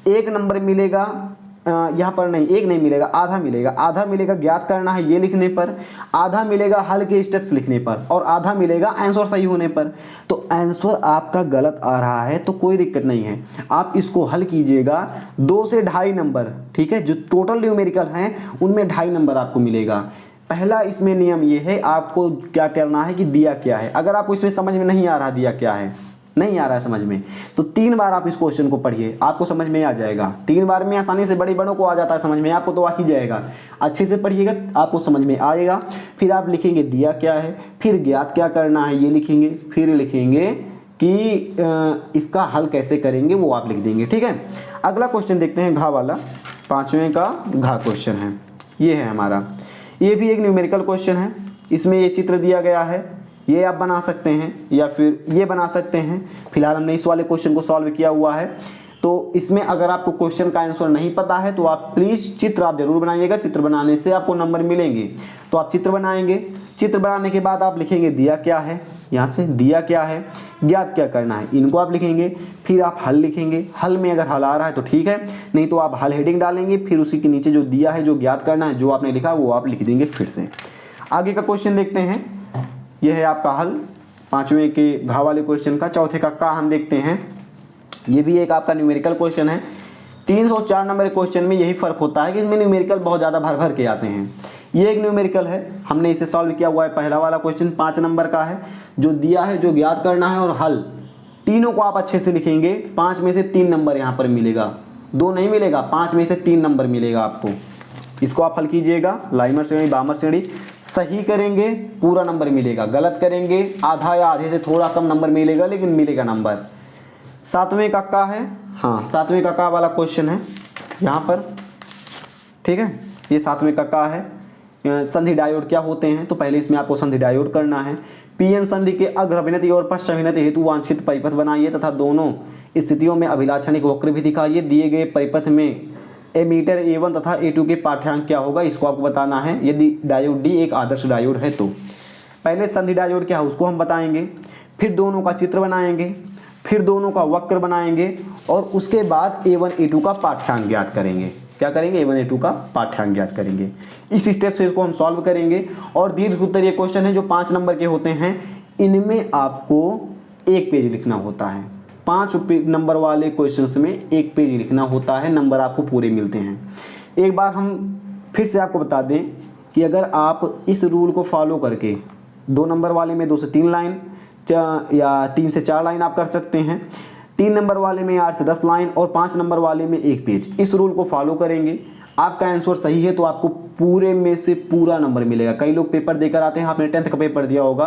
1 नंबर मिलेगा यहाँ पर नहीं, 1 नहीं मिलेगा, आधा मिलेगा। आधा मिलेगा ज्ञात करना है ये लिखने पर, आधा मिलेगा हल के स्टेप्स लिखने पर, और आधा मिलेगा आंसर सही होने पर। तो आंसर आपका गलत आ रहा है तो कोई दिक्कत नहीं है, आप इसको हल कीजिएगा। 2 से 2.5 नंबर, ठीक है, जो टोटल न्यूमेरिकल हैं उनमें 2.5 नंबर आपको मिलेगा। पहला इसमें नियम ये है, आपको क्या करना है कि दिया क्या है। अगर आपको इसमें समझ में नहीं आ रहा दिया क्या है, नहीं आ रहा है समझ में, तो 3 बार आप इस क्वेश्चन को पढ़िए, आपको समझ में आ जाएगा। 3 बार में आसानी से बड़ों को आ जाता है समझ में, आपको तो आ ही जाएगा। अच्छे से पढ़िएगा, आपको समझ में आएगा। फिर आप लिखेंगे दिया क्या है, फिर ज्ञात क्या करना है ये लिखेंगे, फिर लिखेंगे कि इसका हल कैसे करेंगे वो आप लिख देंगे, ठीक है। अगला क्वेश्चन देखते हैं, घा वाला। 5वें का घा क्वेश्चन है, ये है हमारा। ये भी एक न्यूमेरिकल क्वेश्चन है। इसमें ये चित्र दिया गया है, ये आप बना सकते हैं या फिर ये बना सकते हैं। फिलहाल हमने इस वाले क्वेश्चन को सॉल्व किया हुआ है। तो इसमें अगर आपको क्वेश्चन का आंसर नहीं पता है तो आप प्लीज़ चित्र आप जरूर बनाइएगा, चित्र बनाने से आपको नंबर मिलेंगे। तो आप चित्र बनाएंगे, चित्र बनाने के बाद आप लिखेंगे दिया क्या है, यहाँ से दिया क्या है, ज्ञात क्या करना है, इनको आप लिखेंगे। फिर आप हल लिखेंगे, हल में अगर हल आ रहा है तो ठीक है, नहीं तो आप हल हेडिंग डालेंगे, फिर उसी के नीचे जो दिया है, जो ज्ञात करना है, जो आपने लिखा वो आप लिख देंगे फिर से। आगे का क्वेश्चन देखते हैं, यह है आपका हल 5वें के घा वाले क्वेश्चन का। 4थे का हम देखते हैं, ये भी एक आपका न्यूमेरिकल क्वेश्चन है। 3 और 4 नंबर क्वेश्चन में यही फर्क होता है कि इसमें न्यूमेरिकल बहुत ज़्यादा भर भर के आते हैं। ये एक न्यूमेरिकल है, हमने इसे सॉल्व किया हुआ है। पहला वाला क्वेश्चन 5 नंबर का है, जो दिया है, जो ज्ञात करना है और हल, तीनों को आप अच्छे से लिखेंगे। 5 में से 3 नंबर यहाँ पर मिलेगा, 2 नहीं मिलेगा, 5 में से 3 नंबर मिलेगा आपको। इसको आप हल कीजिएगा, लाइमर श्रेणी बामर श्रेणी, सही करेंगे पूरा नंबर मिलेगा, गलत करेंगे आधा या आधे से थोड़ा कम नंबर मिलेगा, लेकिन मिलेगा नंबर। 7वें का है, हाँ 7वें का वाला क्वेश्चन है यहाँ पर, ठीक है। ये 7वें का है। संधि डायोड क्या होते हैं, तो पहले इसमें आपको संधि डायोड करना है। पीएन संधि के अग्रभिनति और पश्चाभिनति हेतु वांछित परिपथ बनाइए तथा दोनों स्थितियों में अभिलाक्षणिक वक्र भी दिखाइए। दिए गए परिपथ में एमीटर A1 तथा A2 के पाठ्यांक क्या होगा, इसको आपको बताना है। यदि डायोड D एक आदर्श डायोड है तो पहले संधि डायोड क्या है उसको हम बताएंगे, फिर दोनों का चित्र बनाएंगे, फिर दोनों का वक्र बनाएंगे, और उसके बाद A1 A2 का पाठ्यांक ज्ञात करेंगे। क्या करेंगे? A1 A2 का पाठ्यांक ज्ञात करेंगे। इस स्टेप से इसको हम सॉल्व करेंगे। और दीर्घ उत्तरीय क्वेश्चन है जो 5 नंबर के होते हैं, इनमें आपको 1 पेज लिखना होता है। 5 नंबर वाले क्वेश्चंस में 1 पेज लिखना होता है, नंबर आपको पूरे मिलते हैं। एक बार हम फिर से आपको बता दें कि अगर आप इस रूल को फॉलो करके 2 नंबर वाले में 2 से 3 लाइन, या 3 से 4 लाइन आप कर सकते हैं। 3 नंबर वाले में 8 से 10 लाइन और 5 नंबर वाले में 1 पेज। इस रूल को फॉलो करेंगे, आपका आंसर सही है तो आपको पूरे में से पूरा नंबर मिलेगा। कई लोग पेपर देकर आते हैं, आपने 10th का पेपर दिया होगा,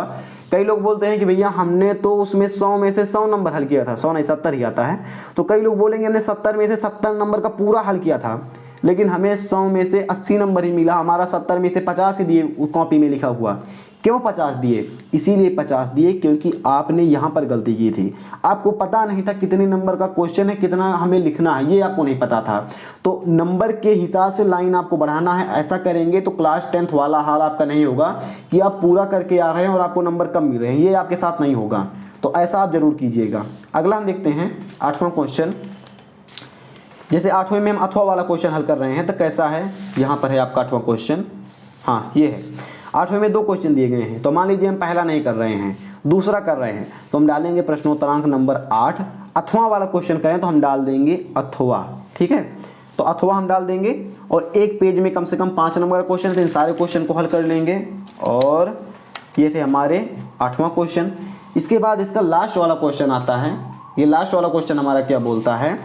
कई लोग बोलते हैं कि भैया हमने तो उसमें 100 में से 100 नंबर हल किया था, 100 नहीं 70 ही आता है। तो कई लोग बोलेंगे हमने 70 में से 70 नंबर का पूरा हल किया था, लेकिन हमें 100 में से 80 नंबर ही मिला, हमारा 70 में से 50 ही दिए कॉपी में लिखा हुआ। क्यों 50 दिए? इसीलिए 50 दिए क्योंकि आपने यहाँ पर गलती की थी, आपको पता नहीं था कितने नंबर का क्वेश्चन है, कितना हमें लिखना है, ये आपको नहीं पता था। तो नंबर के हिसाब से लाइन आपको बढ़ाना है। ऐसा करेंगे तो क्लास 10th वाला हाल आपका नहीं होगा कि आप पूरा करके आ रहे हैं और आपको नंबर कम मिल रहे हैं, ये आपके साथ नहीं होगा। तो ऐसा आप जरूर कीजिएगा। अगला हम देखते हैं 8वां क्वेश्चन। जैसे 8वें में हम अथवा वाला क्वेश्चन हल कर रहे हैं, तो कैसा है, यहाँ पर है आपका 8वां क्वेश्चन। हाँ ये है, 8वें में 2 क्वेश्चन दिए गए हैं। तो मान लीजिए हम पहला नहीं कर रहे हैं, दूसरा कर रहे हैं, तो हम डालेंगे प्रश्नोत्तरांक नंबर 8। अथवा वाला क्वेश्चन करें तो हम डाल देंगे अथवा, ठीक है। तो अथवा हम डाल देंगे और एक पेज में कम से कम 5 नंबर का क्वेश्चन थे, इन सारे क्वेश्चन को हल कर लेंगे। और ये थे हमारे 8वां क्वेश्चन। इसके बाद इसका लास्ट वाला क्वेश्चन आता है। ये लास्ट वाला क्वेश्चन हमारा क्या बोलता है,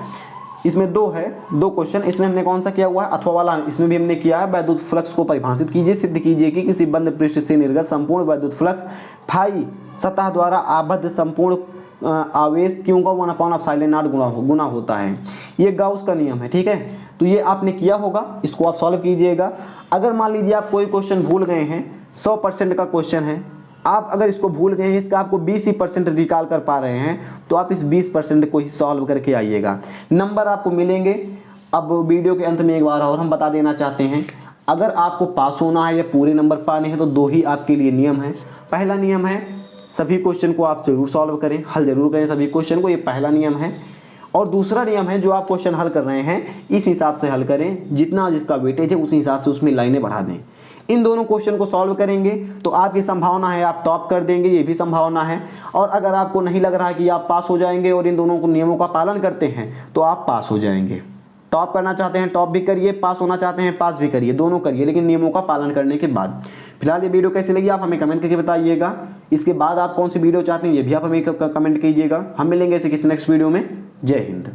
इसमें 2 है, 2 क्वेश्चन। इसमें हमने कौन सा किया हुआ है, अथवा वाला, इसमें भी हमने किया है। वैद्युत फ्लक्स को परिभाषित कीजिए, सिद्ध कीजिए कि किसी बंद पृष्ठ से निर्गत संपूर्ण वैद्युत फ्लक्स फाई सतह द्वारा आबद्ध संपूर्ण आवेश क्यों का 1/ε0 गुना होता है। ये गाउस का नियम है, ठीक है। तो ये आपने किया होगा, इसको आप सॉल्व कीजिएगा। अगर मान लीजिए आप कोई क्वेश्चन भूल गए हैं, 100% का क्वेश्चन है, आप अगर इसको भूल गए हैं, इसका आपको 20% रिकॉल कर पा रहे हैं, तो आप इस 20% को ही सॉल्व करके आइएगा, नंबर आपको मिलेंगे। अब वीडियो के अंत में एक बार और हम बता देना चाहते हैं, अगर आपको पास होना है या पूरे नंबर पाने हैं तो 2 ही आपके लिए नियम है। पहला नियम है सभी क्वेश्चन को आप जरूर सॉल्व करें, हल जरूर करें सभी क्वेश्चन को, ये पहला नियम है। और दूसरा नियम है, जो आप क्वेश्चन हल कर रहे हैं इस हिसाब से हल करें, जितना जिसका वेटेज है उसी हिसाब से उसमें लाइनें बढ़ा दें। इन दोनों क्वेश्चन को सॉल्व करेंगे तो आपकी संभावना है आप टॉप कर देंगे, ये भी संभावना है। और अगर आपको नहीं लग रहा है कि आप पास हो जाएंगे और इन दोनों को नियमों का पालन करते हैं तो आप पास हो जाएंगे। टॉप करना चाहते हैं टॉप भी करिए, पास होना चाहते हैं पास भी करिए, दोनों करिए, लेकिन नियमों का पालन करने के बाद। फिलहाल ये वीडियो कैसी लगी आप हमें कमेंट करके बताइएगा। इसके बाद आप कौन सी वीडियो चाहते हैं ये भी आप हमें कमेंट कीजिएगा। हम मिलेंगे ऐसे किसी नेक्स्ट वीडियो में। जय हिंद।